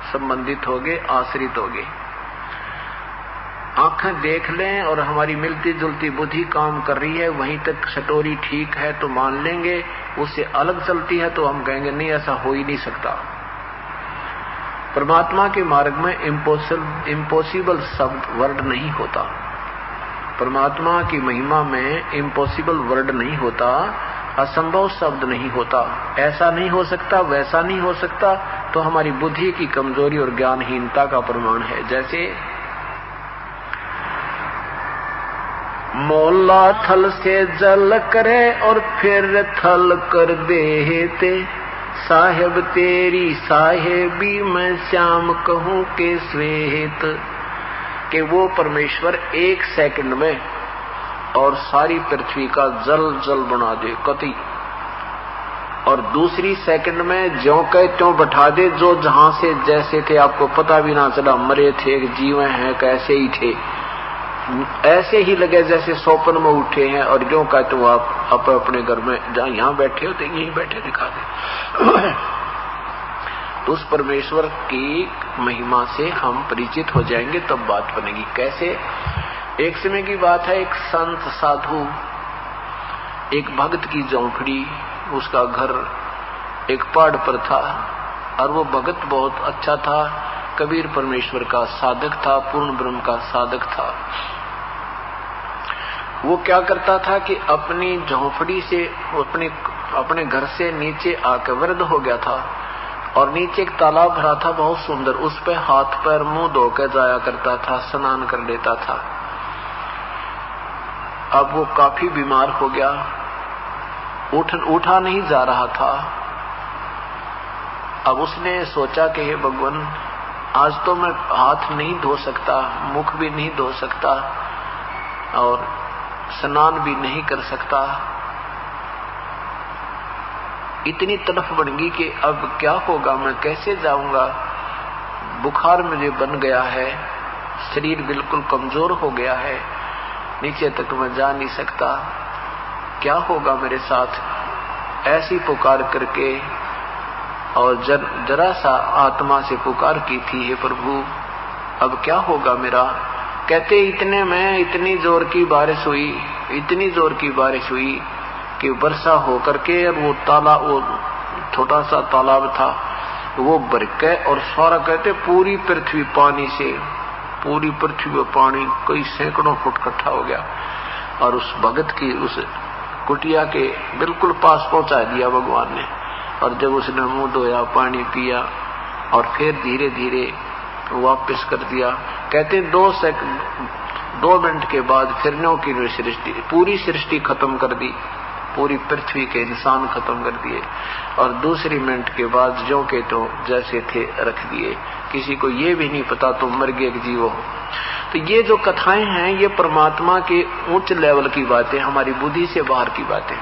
संबंधित हो गए, आश्रित हो गए। आंखें देख लें और हमारी मिलती जुलती बुद्धि काम कर रही है, वहीं तक सटोरी ठीक है तो मान लेंगे, उससे अलग चलती है तो हम कहेंगे नहीं ऐसा हो ही नहीं सकता। परमात्मा के मार्ग में इम्पॉसिबल शब्द वर्ड नहीं होता, परमात्मा की महिमा में इम्पॉसिबल वर्ड नहीं होता, असंभव शब्द नहीं होता। ऐसा नहीं हो सकता, वैसा नहीं हो सकता, तो हमारी बुद्धि की कमजोरी और ज्ञानहीनता का प्रमाण है। जैसे मौला थल से जल करे और फिर थल कर देते, साहेब तेरी साहेबी मैं श्याम कहूं के श्वेत। कि वो परमेश्वर एक सेकंड में और सारी पृथ्वी का जल जल बना दे कति, और दूसरी सेकंड में ज्यों के त्यों बैठा दे, जो जहां से जैसे थे आपको पता भी ना चला, मरे थे जीवे हैं कैसे ही थे, ऐसे ही लगे जैसे सोपन में उठे हैं, और जो कहते तो आप अपने घर में जहां यहाँ बैठे होते यहीं बैठे दिखा दे। तो उस परमेश्वर की महिमा से हम परिचित हो जाएंगे, तब बात बनेगी। कैसे? एक समय की बात है, एक संत साधु, एक भक्त की झोंपड़ी, उसका घर एक पहाड़ पर था, और वो भक्त बहुत अच्छा था, कबीर परमेश्वर का साधक था, पूर्ण ब्रह्म का साधक था। वो क्या करता था कि अपनी झोंपड़ी से, अपने घर से नीचे आकर वृद्ध हो गया था, और नीचे एक तालाब भरा था बहुत सुंदर, उस पे हाथ पैर मुंह धोकर जाया करता था, स्नान कर लेता था। अब वो काफी बीमार हो गया, उठा नहीं जा रहा था। अब उसने सोचा कि हे भगवान, आज तो मैं हाथ नहीं धो सकता, मुख भी नहीं धो सकता और स्नान भी नहीं कर सकता। इतनी तड़फ बन गई कि अब क्या होगा, मैं कैसे जाऊंगा। बुखार मुझे बन गया है, शरीर बिल्कुल कमजोर हो गया है, नीचे तक मैं जा नहीं सकता, क्या होगा मेरे साथ। ऐसी पुकार करके और जरा सा आत्मा से पुकार की थी, हे प्रभु अब क्या होगा मेरा। कहते इतने में इतनी जोर की बारिश हुई, इतनी जोर की बारिश हुई कि वर्षा हो करके और वो तालाब, वो छोटा सा तालाब था, वो भर के और सारा कहते पूरी पृथ्वी पानी से, पूरी पृथ्वी में पानी कई सैकड़ों फुट इकट्ठा हो गया और उस भगत की उस कुटिया के बिल्कुल पास पहुंचा दिया भगवान ने। और जब उसने मुंह धोया, पानी पिया और फिर धीरे धीरे वापस कर दिया। कहते 2 मिनट के बाद फिर नो की सृष्टि, पूरी सृष्टि खत्म कर दी, पूरी पृथ्वी के इंसान खत्म कर दिए और दूसरी मिनट के बाद जो के तो जैसे थे रख दिए। किसी को ये भी नहीं पता तुम मर गए जीव हो। तो ये जो कथाएं हैं ये परमात्मा के उच्च लेवल की बातें, हमारी बुद्धि से बाहर की बातें।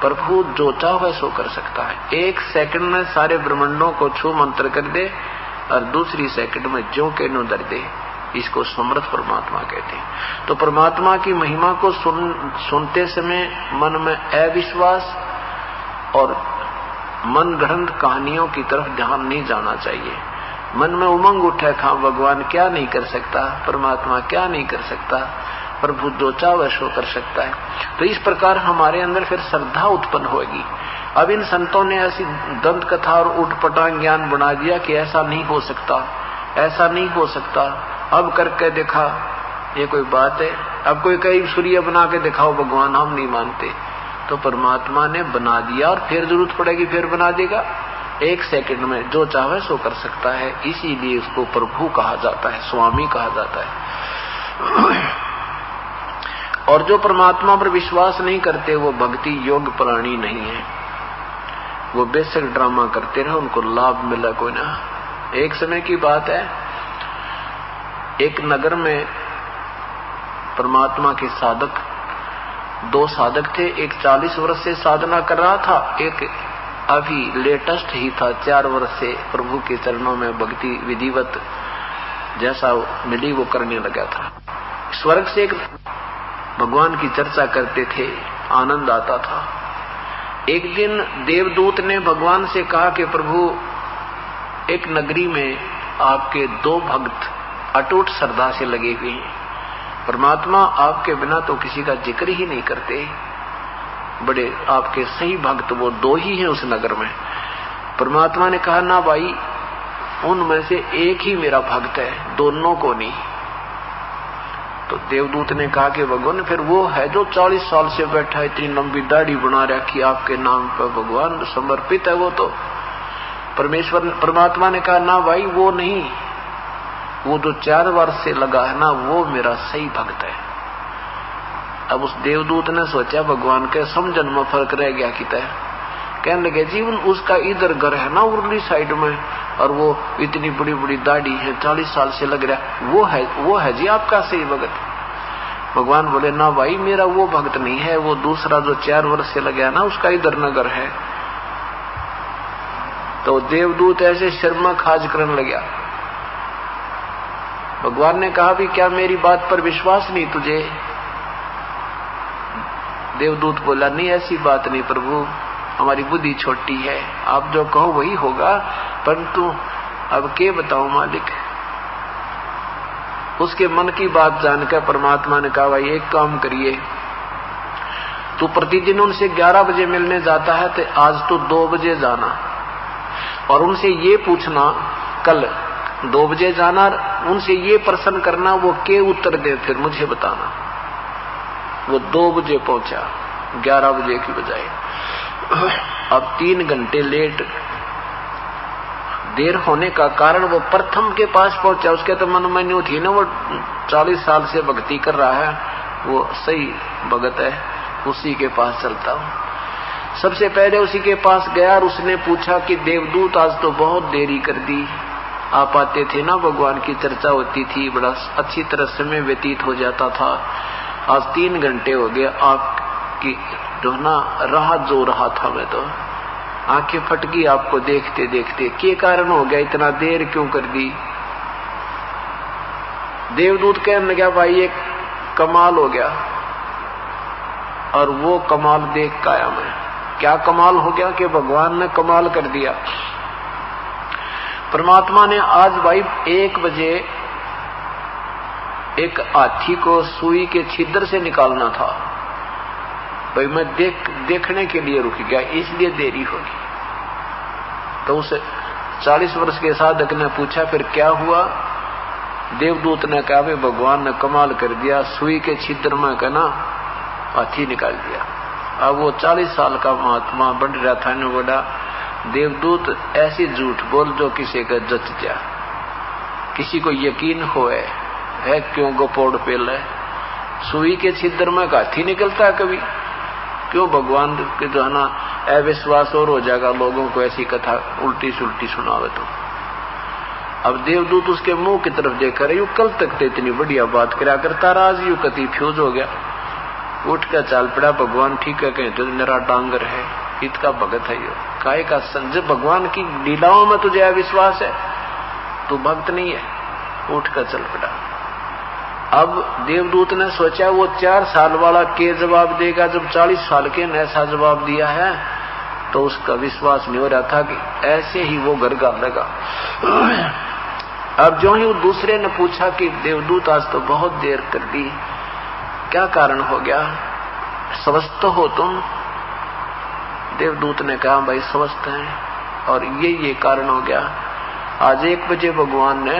प्रभु जो चाहे सो कर सकता है। 1 सेकंड में सारे ब्रह्मांडों को छू मंत्र कर दे और दूसरी सेकंड में ज्यों के नो दर दे। इसको समर्थ परमात्मा कहते हैं। तो परमात्मा की महिमा को सुनते समय मन में अविश्वास और मन गढ़ंत कहानियों की तरफ ध्यान नहीं जाना चाहिए। मन में उमंग उठे था, भगवान क्या नहीं कर सकता, परमात्मा क्या नहीं कर सकता, प्रभु जो चाहे सो कर सकता है। तो इस प्रकार हमारे अंदर फिर श्रद्धा उत्पन्न होगी। अब इन संतों ने ऐसी दंत कथा और उठपटांग ज्ञान बना दिया कि ऐसा नहीं हो सकता, ऐसा नहीं हो सकता, अब करके देखा, ये कोई बात है। अब कोई कई सूर्य बना के दिखाओ, भगवान हम नहीं मानते। तो परमात्मा ने बना दिया और फिर जरूरत पड़ेगी फिर बना देगा। 1 सेकंड में जो चाहे सो कर सकता है, इसीलिए उसको प्रभु कहा जाता है, स्वामी कहा जाता है। और जो परमात्मा पर विश्वास नहीं करते वो भक्ति योग प्राणी नहीं है। वो बेशक ड्रामा करते रहे, उनको लाभ मिला कोई ना। एक समय की बात है, एक नगर में परमात्मा के साधक, 2 साधक थे। एक 40 वर्ष से साधना कर रहा था, एक अभी लेटेस्ट ही था, 4 वर्ष से प्रभु के चरणों में भक्ति विधिवत जैसा मिली वो करने लगा था। स्वर्ग से एक भगवान की चर्चा करते थे, आनंद आता था। एक दिन देवदूत ने भगवान से कहा कि प्रभु एक नगरी में आपके 2 भक्त अटूट श्रद्धा से लगे हुए हैं, परमात्मा आपके बिना तो किसी का जिक्र ही नहीं करते, बड़े आपके सही भक्त वो 2 ही हैं उस नगर में। परमात्मा ने कहा ना भाई, उनमें से एक ही मेरा भक्त है, दोनों को नहीं। तो देवदूत ने कहा कि भगवान फिर वो है जो 40 साल से बैठा है, इतनी लंबी दाढ़ी बना रखी आपके नाम पर, भगवान समर्पित है वो तो। परमात्मा ने कहा ना भाई वो नहीं, वो जो 4 वर्ष से लगा है ना वो मेरा सही भक्त है। अब उस देवदूत ने सोचा भगवान के समझन में फर्क रह गया कि तय। कहने लगे जीवन उसका इधर घर है ना उर्ली साइड में, और वो इतनी बड़ी बड़ी दाढ़ी है, 40 साल से लग रहा, वो है जी आपका सही भक्त। भगवान बोले ना भाई मेरा वो भक्त नहीं है, वो दूसरा जो 4 वर्ष से लगा ना उसका इधर नगर है। तो देवदूत ऐसे शर्मा खाज करने लगा। भगवान ने कहा भी क्या मेरी बात पर विश्वास नहीं तुझे? देवदूत बोला नहीं ऐसी बात नहीं प्रभु, हमारी बुद्धि छोटी है, आप जो कहो वही होगा, परंतु अब के बताऊं मालिक। उसके मन की बात जानकर परमात्मा ने कहा भाई एक काम करिए, तू प्रतिदिन उनसे 11 बजे मिलने जाता है तो आज तो 2 बजे जाना और उनसे ये पूछना, कल 2 बजे जाना, उनसे ये प्रश्न करना, वो के उत्तर दे फिर मुझे बताना। वो 2 बजे पहुंचा 11 बजे की बजाय। अब 3 घंटे लेट देर होने का कारण वो प्रथम के पास पहुंचा। उसके तो मन में नहीं थी ना, वो 40 साल से भक्ति कर रहा है, वो सही भगत है, उसी के पास चलता हूं। सबसे पहले उसी के पास गया और उसने पूछा कि देवदूत आज तो बहुत देरी कर दी, आप आते थे ना, भगवान की चर्चा होती थी, बड़ा अच्छी तरह समय व्यतीत हो जाता था। आज 3 घंटे हो गए आपकी जो ना राह जो रहा था, मैं तो आंखें फट गई आपको देखते देखते। क्या कारण हो गया, इतना देर क्यों कर दी? देवदूत कहने लगा भाई एक कमाल हो गया, और वो कमाल देख के आया मैं। क्या कमाल हो गया कि भगवान ने कमाल कर दिया। परमात्मा ने आज भाई 1 बजे एक हाथी को सुई के छिद्र से निकालना था भाई, मैं देखने के लिए रुक गया, इसलिए देरी होगी। तो उस 40 वर्ष के साधक ने पूछा फिर क्या हुआ? देवदूत ने कहा भाई भगवान ने कमाल कर दिया, सुई के छिद्र में कहना हाथी निकाल दिया। अब वो 40 साल का महात्मा बढ़ रहा था ने बोला देवदूत ऐसी झूठ बोल जो किसी का जच जा, किसी को यकीन होए है क्यों गोपोड़ पेल है, सुई के छिद्र में हाथी निकलता है कभी? क्यों भगवान के जो है ना अविश्वास और हो जाएगा लोगों को ऐसी कथा उल्टी सुल्टी सुनावे तो। अब देवदूत उसके मुंह की तरफ देख रहे, यू कल तक तो इतनी बढ़िया बात करा करता रहा, आज यू कति फ्यूज हो गया, उठ कर चाल पड़ा। भगवान ठीक है कहते तो मेरा डांगर है, इत का भगत है यो, काय का संजय भगवान की लीलाओं में तुझे अविश्वास है, तू भक्त नहीं है, उठ कर चल पड़ा। अब देवदूत ने सोचा वो 4 साल वाला के जवाब देगा, जब 40 साल के ने ऐसा जवाब दिया है, तो उसका विश्वास नहीं हो रहा था कि ऐसे ही वो घर गालेगा। अब जो ही वो दूसरे ने पूछा कि देवदूत आज तो बहुत देर कर दी, क्या कारण हो गया, स्वस्थ हो तुम? देवदूत ने कहा भाई स्वस्थ हैं, और ये कारण हो गया। आज 1 बजे भगवान ने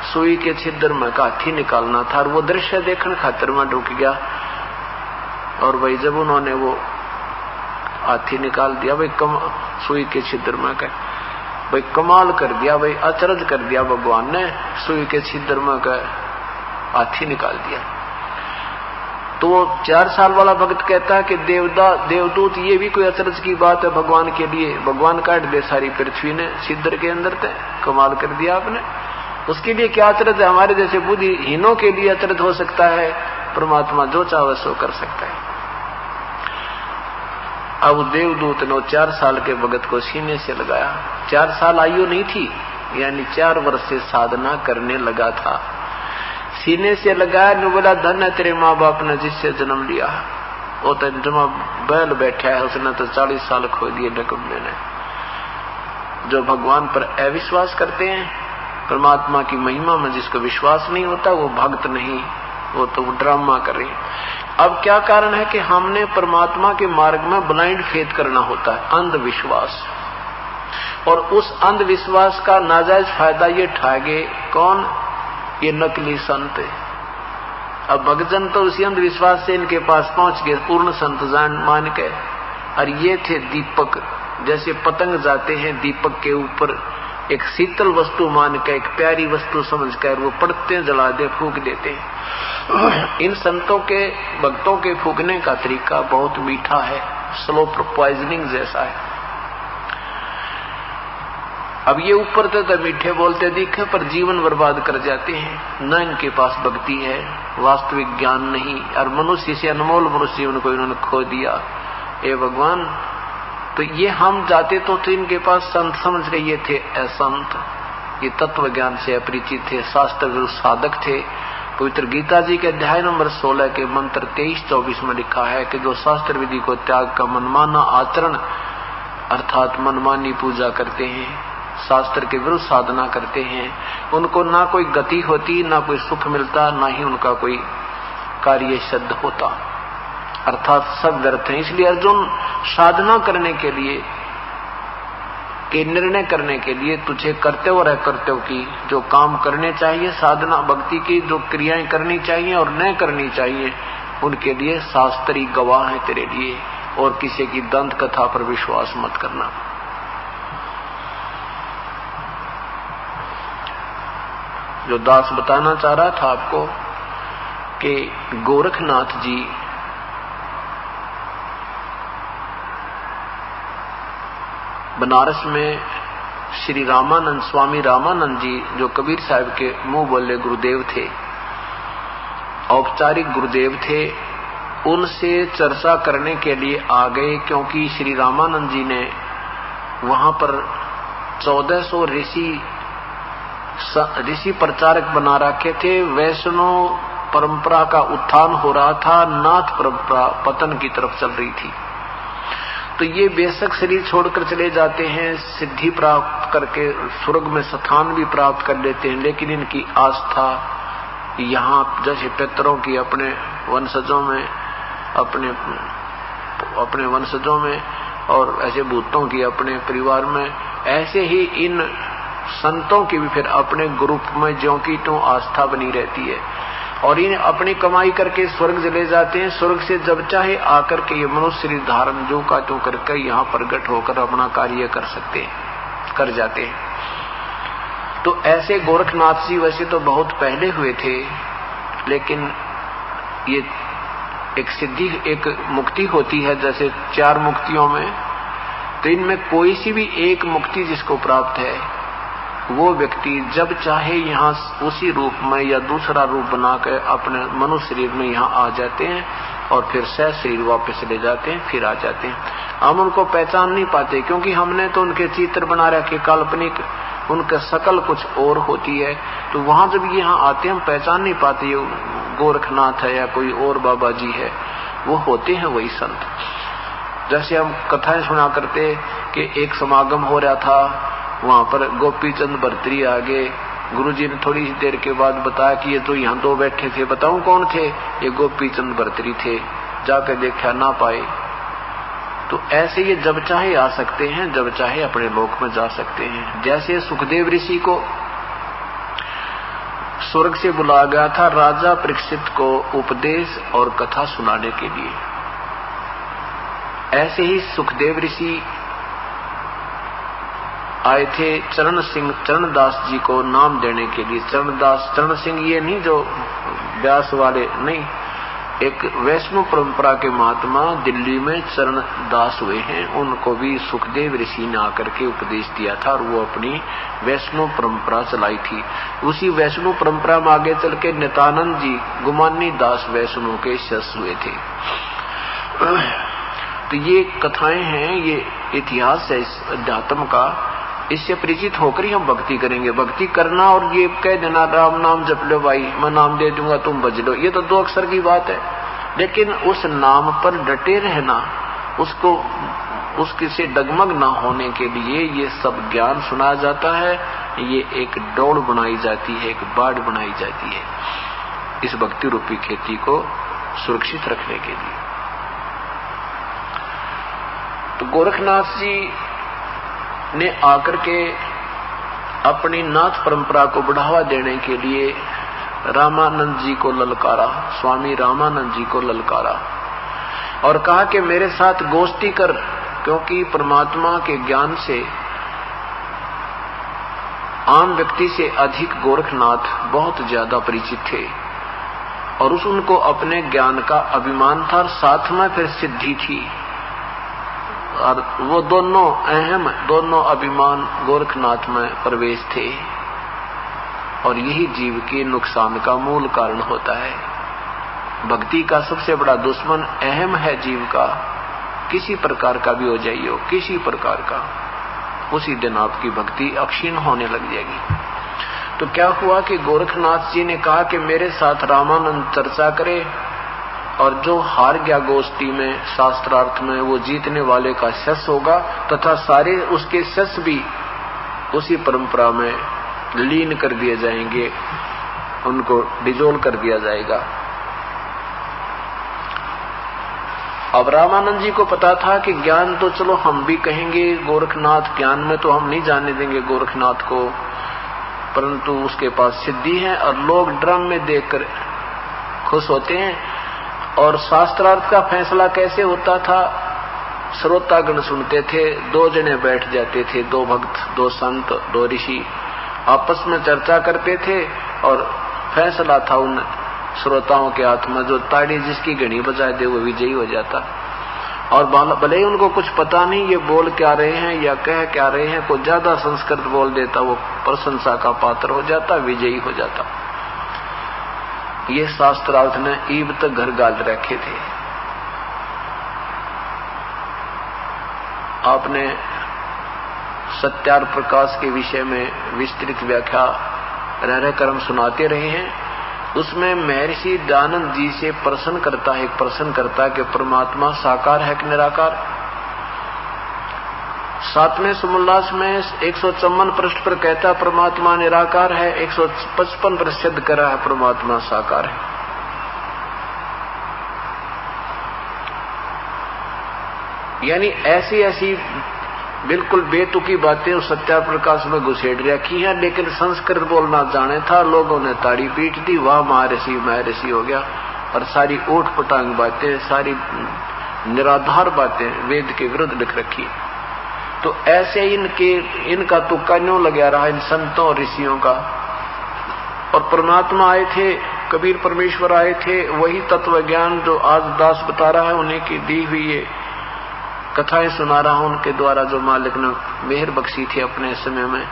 सुई के छिद्र में हाथी निकालना था, और वो दृश्य देखने खातिर में ढुक गया। और भाई जब उन्होंने वो हाथी निकाल दिया भाई सुई के छिद्र में का भाई कमाल कर दिया, भाई अचरज कर दिया भगवान ने, सुई के छिद्र में का हाथी निकाल दिया। तो 4 साल वाला भक्त कहता है कि देवदूत ये भी कोई अचरज की बात है भगवान के लिए, भगवान काट दे सारी पृथ्वी ने छिद्र के अंदर थे, कमाल कर दिया आपने, उसके लिए क्या अचरज है? हमारे जैसे बुद्धिहीनों के लिए अचरज हो सकता है, परमात्मा जो चाहे सो कर सकता है। अब देवदूत ने 4 साल के भगत को सीने से लगाया। 4 साल आयु नहीं थी, यानी 4 वर्ष से साधना करने लगा था। सीने से लगाया ने बोला धन है तेरे माँ बाप ने जिससे जन्म लिया, वो तो जमा बैल बैठा है, उसने तो 40 साल खो दिए डकुडने ने। जो भगवान पर अविश्वास करते हैं, परमात्मा की महिमा में जिसको विश्वास नहीं होता वो भक्त नहीं, वो तो ड्रामा कर रही। अब क्या कारण है कि हमने परमात्मा के मार्ग में ब्लाइंड फेथ करना होता है, अंधविश्वास, और उस अंधविश्वास का नाजायज फायदा ये उठाएंगे कौन? ये नकली संत। अब भक्तजन तो उसी अंधविश्वास से इनके पास पहुंच गए पूर्ण संत जान मान के, और ये थे दीपक, जैसे पतंग जाते हैं दीपक के ऊपर, एक शीतल वस्तु मान के, एक प्यारी वस्तु समझकर वो पड़ते जला दे फूंक देते हैं। इन संतों के भक्तों के फूकने का तरीका बहुत मीठा है, स्लो पॉइजनिंग जैसा है। अब ये ऊपर तो मीठे बोलते दिखे पर जीवन बर्बाद कर जाते हैं, न इनके पास भक्ति है, वास्तविक ज्ञान नहीं, और मनुष्य से अनमोल मनुष्य जीवन को इन्होंने खो दिया। ए भगवान, तो ये हम जाते तो इनके पास संत समझ गए, ये थे असंत, ये तत्व ज्ञान से अपरिचित थे, शास्त्र विरुद्ध साधक थे। पवित्र गीता जी के अध्याय नंबर 16 के मंत्र 23-24 में लिखा है कि जो शास्त्र विधि को त्याग का मनमाना आचरण अर्थात मनमानी पूजा करते हैं, शास्त्र के विरुद्ध साधना करते हैं, उनको ना कोई गति होती, ना कोई सुख मिलता, ना ही उनका कोई कार्य सिद्ध होता, अर्थात सब व्यर्थ है। इसलिए अर्जुन, साधना करने के लिए के निर्णय करने के लिए तुझे कर्तव्य और अकर्तव्य की जो काम करने चाहिए, साधना भक्ति की जो क्रियाएं करनी चाहिए और न करनी चाहिए, उनके लिए शास्त्री गवाह है तेरे लिए, और किसी की दंत कथा पर विश्वास मत करना। जो दास बताना चाह रहा था आपको कि गोरखनाथ जी बनारस में श्री रामानंद, स्वामी रामानंद जी जो कबीर साहब के मुंह बोले गुरुदेव थे, औपचारिक गुरुदेव थे, उनसे चर्चा करने के लिए आ गए, क्योंकि श्री रामानंद जी ने वहां पर 1400 ऋषि प्रचारक बना रखे थे। वैष्णव परंपरा का उत्थान हो रहा था, नाथ परंपरा पतन की तरफ चल रही थी। तो ये बेशक शरीर छोड़कर चले जाते हैं, सिद्धि प्राप्त करके स्वर्ग में स्थान भी प्राप्त कर लेते हैं, लेकिन इनकी आस्था यहाँ जैसे पितरों की अपने वंशजों में, अपने वंशजों में, और ऐसे भूतों की अपने परिवार में, ऐसे ही इन संतों की भी फिर अपने ग्रुप में ज्यों की त्यों आस्था बनी रहती है। और इन अपनी कमाई करके स्वर्ग चले जाते हैं। स्वर्ग से जब चाहे आकर के ये मनुष्य शरीर धारण जो का त्यों करके यहाँ प्रकट होकर अपना कार्य कर जाते हैं। तो ऐसे गोरखनाथ जी वैसे तो बहुत पहले हुए थे, लेकिन ये एक सिद्धि, एक मुक्ति होती है जैसे 4 मुक्तियों में, तो इनमें कोई सी भी एक मुक्ति जिसको प्राप्त है, वो व्यक्ति जब चाहे यहाँ उसी रूप में या दूसरा रूप बनाकर अपने मनुष्य शरीर में यहाँ आ जाते हैं और फिर सह शरीर वापस ले जाते हैं, फिर आ जाते हैं। हम उनको पहचान नहीं पाते, क्योंकि हमने तो उनके चित्र बना रखे काल्पनिक, उनका शकल कुछ और होती है। तो वहां जब यहाँ आते हैं हम पहचान नहीं पाते ये गोरखनाथ है या कोई और बाबा जी है, वो होते हैं वही संत। जैसे हम कथाएं सुना करते कि एक समागम हो रहा था, वहां पर गोपी चंद भर्तरी आ गए। गुरुजी ने थोड़ी ही देर के बाद बताया कि ये तो यहाँ 2 बैठे थे। बताऊं कौन थे? ये गोपी चंद भर्तरी थे। जाकर देखा ना पाए। तो ऐसे ये जब चाहे आ सकते हैं, जब चाहे अपने लोक में जा सकते हैं। जैसे सुखदेव ऋषि को स्वर्ग से बुलाया गया था राजा परीक्षित को उपदेश और कथा सुनाने के लिए, ऐसे ही सुखदेव ऋषि आए थे चरणदास जी को नाम देने के लिए। चरण सिंह ये नहीं जो व्यास वाले नहीं, एक वैष्णव परंपरा के महात्मा दिल्ली में चरणदास हुए हैं, उनको भी सुखदेव ऋषि ने आकर के उपदेश दिया था और वो अपनी वैष्णव परंपरा चलाई थी। उसी वैष्णव परंपरा में आगे चल के नित्यानंद जी गुमानी दास वैष्णव के शिष्य हुए थे। तो ये कथाएं हैं, ये इतिहास है इस अध्यात्म का। इससे परिचित होकर ही हम भक्ति करेंगे। भक्ति करना और ये कह देना राम नाम जप लो भाई, मैं नाम दे दूंगा तुम भज लो, ये तो 2 अक्षर की बात है। लेकिन उस नाम पर डटे रहना, उसके से डगमग ना होने के लिए ये सब ज्ञान सुनाया जाता है। ये एक डोर बनाई जाती है, एक बाड़ बनाई जाती है इस भक्ति रूपी खेती को सुरक्षित रखने के लिए। तो गोरखनाथ जी ने आकर के अपनी नाथ परंपरा को बढ़ावा देने के लिए रामानंद जी को ललकारा, स्वामी रामानंद जी को ललकारा और कहा कि मेरे साथ गोष्ठी कर, क्योंकि परमात्मा के ज्ञान से आम व्यक्ति से अधिक गोरखनाथ बहुत ज्यादा परिचित थे और उनको अपने ज्ञान का अभिमान था और साथ में फिर सिद्धि थी। और वो दोनों अभिमान गोरखनाथ में प्रवेश थे और यही जीव के नुकसान का मूल कारण होता है। भक्ति का सबसे बड़ा दुश्मन अहम है जीव का, किसी प्रकार का भी हो जाइए, किसी प्रकार का, उसी दिन आपकी भक्ति अक्षीण होने लग जाएगी। तो क्या हुआ कि गोरखनाथ जी ने कहा कि मेरे साथ रामानंद चर्चा करे और जो हार गया गोष्ठी में शास्त्रार्थ में वो जीतने वाले का शिष्य होगा तथा सारे उसके शिष्य भी उसी परंपरा में लीन कर दिए जाएंगे, उनको डिजोल्व कर दिया जाएगा। अब रामानंद जी को पता था कि ज्ञान तो चलो हम भी कहेंगे गोरखनाथ, ज्ञान में तो हम नहीं जाने देंगे गोरखनाथ को, परंतु उसके पास सिद्धि है और लोग ड्रम में देखकर खुश होते हैं। और शास्त्रार्थ का फैसला कैसे होता था? श्रोतागण सुनते थे, 2 जने बैठ जाते थे, 2 भक्त, 2 संत, 2 ऋषि आपस में चर्चा करते थे और फैसला था उन श्रोताओं के हाथ में। जो ताड़ी जिसकी घड़ी बजा दे वो विजयी हो जाता। और भले ही उनको कुछ पता नहीं ये बोल क्या रहे हैं या कह क्या रहे हैं, कोई ज्यादा संस्कृत बोल देता वो प्रशंसा का पात्र हो जाता, विजयी हो जाता। ये शास्त्रार्थ ने ईब तक घर गाल रखे थे। आपने सत्यार प्रकाश के विषय में विस्तृत व्याख्या रह कर्म सुनाते रहे हैं। उसमें महर्षि दयानंद जी से प्रश्न करता है कि परमात्मा साकार है कि निराकार। 7वें सुमोल्लास में 154 पृष्ठ पर कहता परमात्मा निराकार है, 155 पर सिद्ध करा है परमात्मा साकार है। यानी ऐसी ऐसी बिल्कुल बेतुकी बातें उस सत्या प्रकाश में घुसेड़ रखी हैं, लेकिन संस्कृत बोलना जाने था, लोगों ने ताड़ी पीट दी, वाह महर्षि हो गया। और सारी ओठ पटांग बातें, सारी निराधार बातें वेद के विरुद्ध लिख रखी। तो ऐसे इनका तुक्का न्यों लगा रहा इन संतों और ऋषियों का। और परमात्मा आए थे, कबीर परमेश्वर आए थे, वही तत्व ज्ञान जो आज दास बता रहा है, उन्हीं की दी हुई ये कथाएं सुना रहा हूं, उनके द्वारा जो मालिक ने मेहर बख्शी थी अपने समय में।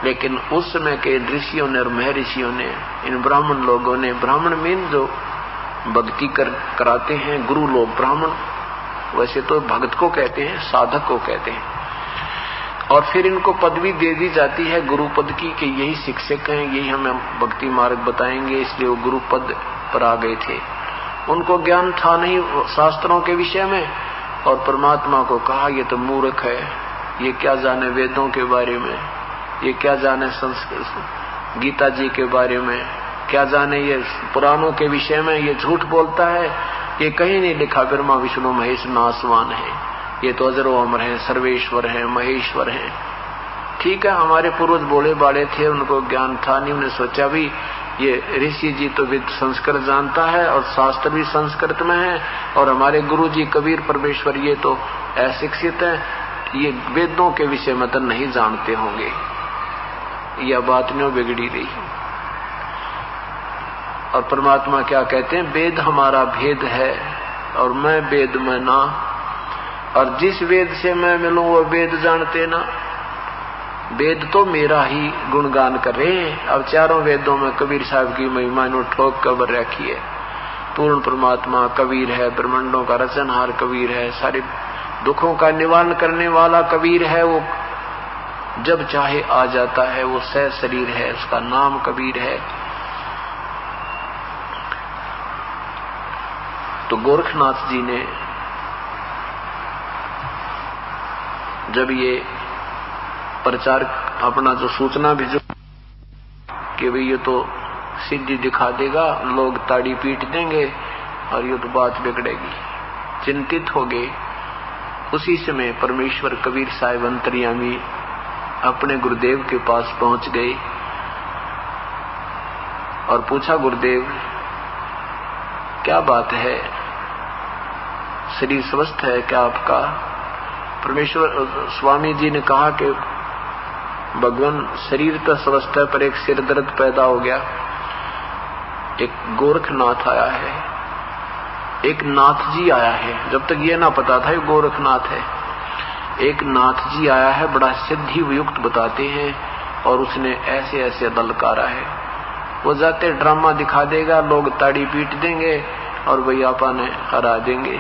लेकिन उस समय के ऋषियों ने और महर्षियों ने, इन ब्राह्मण लोगों ने, ब्राह्मण मीन जो भक्ति कराते हैं गुरु लोग, ब्राह्मण वैसे तो भक्त को कहते हैं, साधक को कहते हैं। और फिर इनको पदवी दे दी जाती है गुरु पद की कि यही शिक्षक हैं, यही हमें भक्ति मार्ग बताएंगे, इसलिए वो गुरु पद पर आ गए थे। उनको ज्ञान था नहीं शास्त्रों के विषय में, और परमात्मा को कहा ये तो मूर्ख है, ये क्या जाने वेदों के बारे में, ये क्या जाने संस्कृत गीता जी के बारे में, क्या जाने ये पुराणों के विषय में, ये झूठ बोलता है, ये कहीं नहीं लिखा ब्रह्मा विष्णु महेश नासवान है, ये तो अजरो अमर है, सर्वेश्वर है, महेश्वर है। ठीक है, हमारे पूर्वज बोले बाले थे, उनको ज्ञान था नहीं, उन्हें सोचा भी ये ऋषि जी तो वेद संस्कृत जानता है और शास्त्र भी संस्कृत में है, और हमारे गुरु जी कबीर परमेश्वर ये तो अशिक्षित है, ये वेदों के विषय में तो नहीं जानते होंगे। यह बात न्यों बिगड़ी रही। और परमात्मा क्या कहते हैं, वेद हमारा भेद है और मैं वेद में ना, और जिस वेद से मैं मिलूं वो वेद जानते ना। वेद तो मेरा ही गुणगान कर रहे हैं। अब चारों वेदों में कबीर साहब की महिमा ने ठोक कबर रखी है। पूर्ण परमात्मा कबीर है, ब्रह्मांडों का रचनहार कबीर है, सारे दुखों का निवारण करने वाला कबीर है। वो जब चाहे आ जाता है, वो सह शरीर है, उसका नाम कबीर है। तो गोरखनाथ जी ने जब ये प्रचार अपना जो सूचना भेजो कि भाई ये तो सिद्धि दिखा देगा, लोग ताड़ी पीट देंगे और ये तो बात बिगड़ेगी, चिंतित हो गए। उसी समय परमेश्वर कबीर साहिब अंतर्यामी अपने गुरुदेव के पास पहुंच गए और पूछा, गुरुदेव क्या बात है, शरीर स्वस्थ है क्या आपका? परमेश्वर स्वामी जी ने कहा कि भगवान शरीर तो स्वस्थ है, पर एक सिर दर्द पैदा हो गया। एक गोरखनाथ आया है, एक नाथ जी आया है, जब तक ये ना पता था ये गोरखनाथ है। एक नाथ जी आया है, बड़ा सिद्धि युक्त बताते हैं, और उसने ऐसे ऐसे ललकारा है, वो जाते ड्रामा दिखा देगा, लोग ताड़ी पीट देंगे और भैया आपा ने हरा देंगे।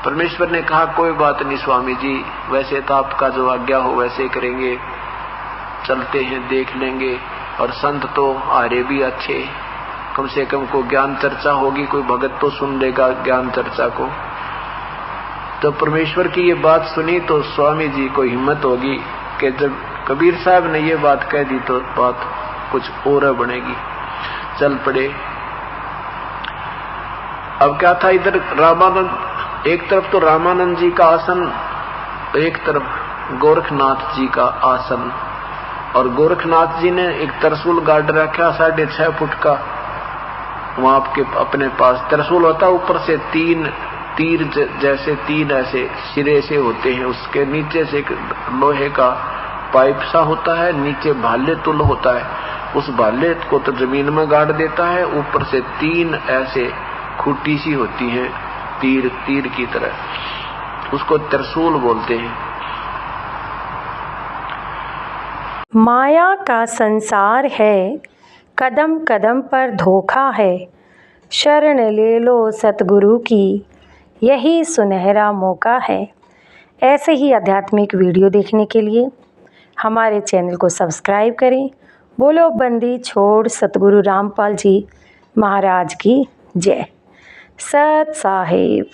परमेश्वर ने कहा, कोई बात नहीं स्वामी जी, वैसे तो आपका जो आज्ञा हो वैसे करेंगे, चलते हैं देख लेंगे। और संत तो आरे भी अच्छे, कम से कम को ज्ञान चर्चा होगी, कोई भगत तो सुन लेगा ज्ञान चर्चा को। तो परमेश्वर की ये बात सुनी तो स्वामी जी को हिम्मत होगी कि जब कबीर साहब ने ये बात कह दी तो बात कुछ और बनेगी। चल पड़े। अब क्या था, इधर रामानंद, एक तरफ तो रामानंद जी का आसन, एक तरफ गोरखनाथ जी का आसन। और गोरखनाथ जी ने एक त्रिशूल गाड़ रखा 6.5 फुट का, वहां आपके अपने पास त्रिशूल होता, ऊपर से 3 तीर जैसे 3 ऐसे सिरे से होते हैं, उसके नीचे से एक लोहे का पाइप सा होता है, नीचे भाले तुल होता है, उस भाले को तो जमीन में गाड़ देता है, ऊपर से 3 ऐसे खूंटी सी होती है, तीर तीर की तरह, उसको त्रिशूल बोलते हैं। माया का संसार है, कदम कदम पर धोखा है, शरण ले लो सतगुरु की, यही सुनहरा मौका है। ऐसे ही आध्यात्मिक वीडियो देखने के लिए हमारे चैनल को सब्सक्राइब करें। बोलो बंदी छोड़ सतगुरु रामपाल जी महाराज की जय। सत साहिब।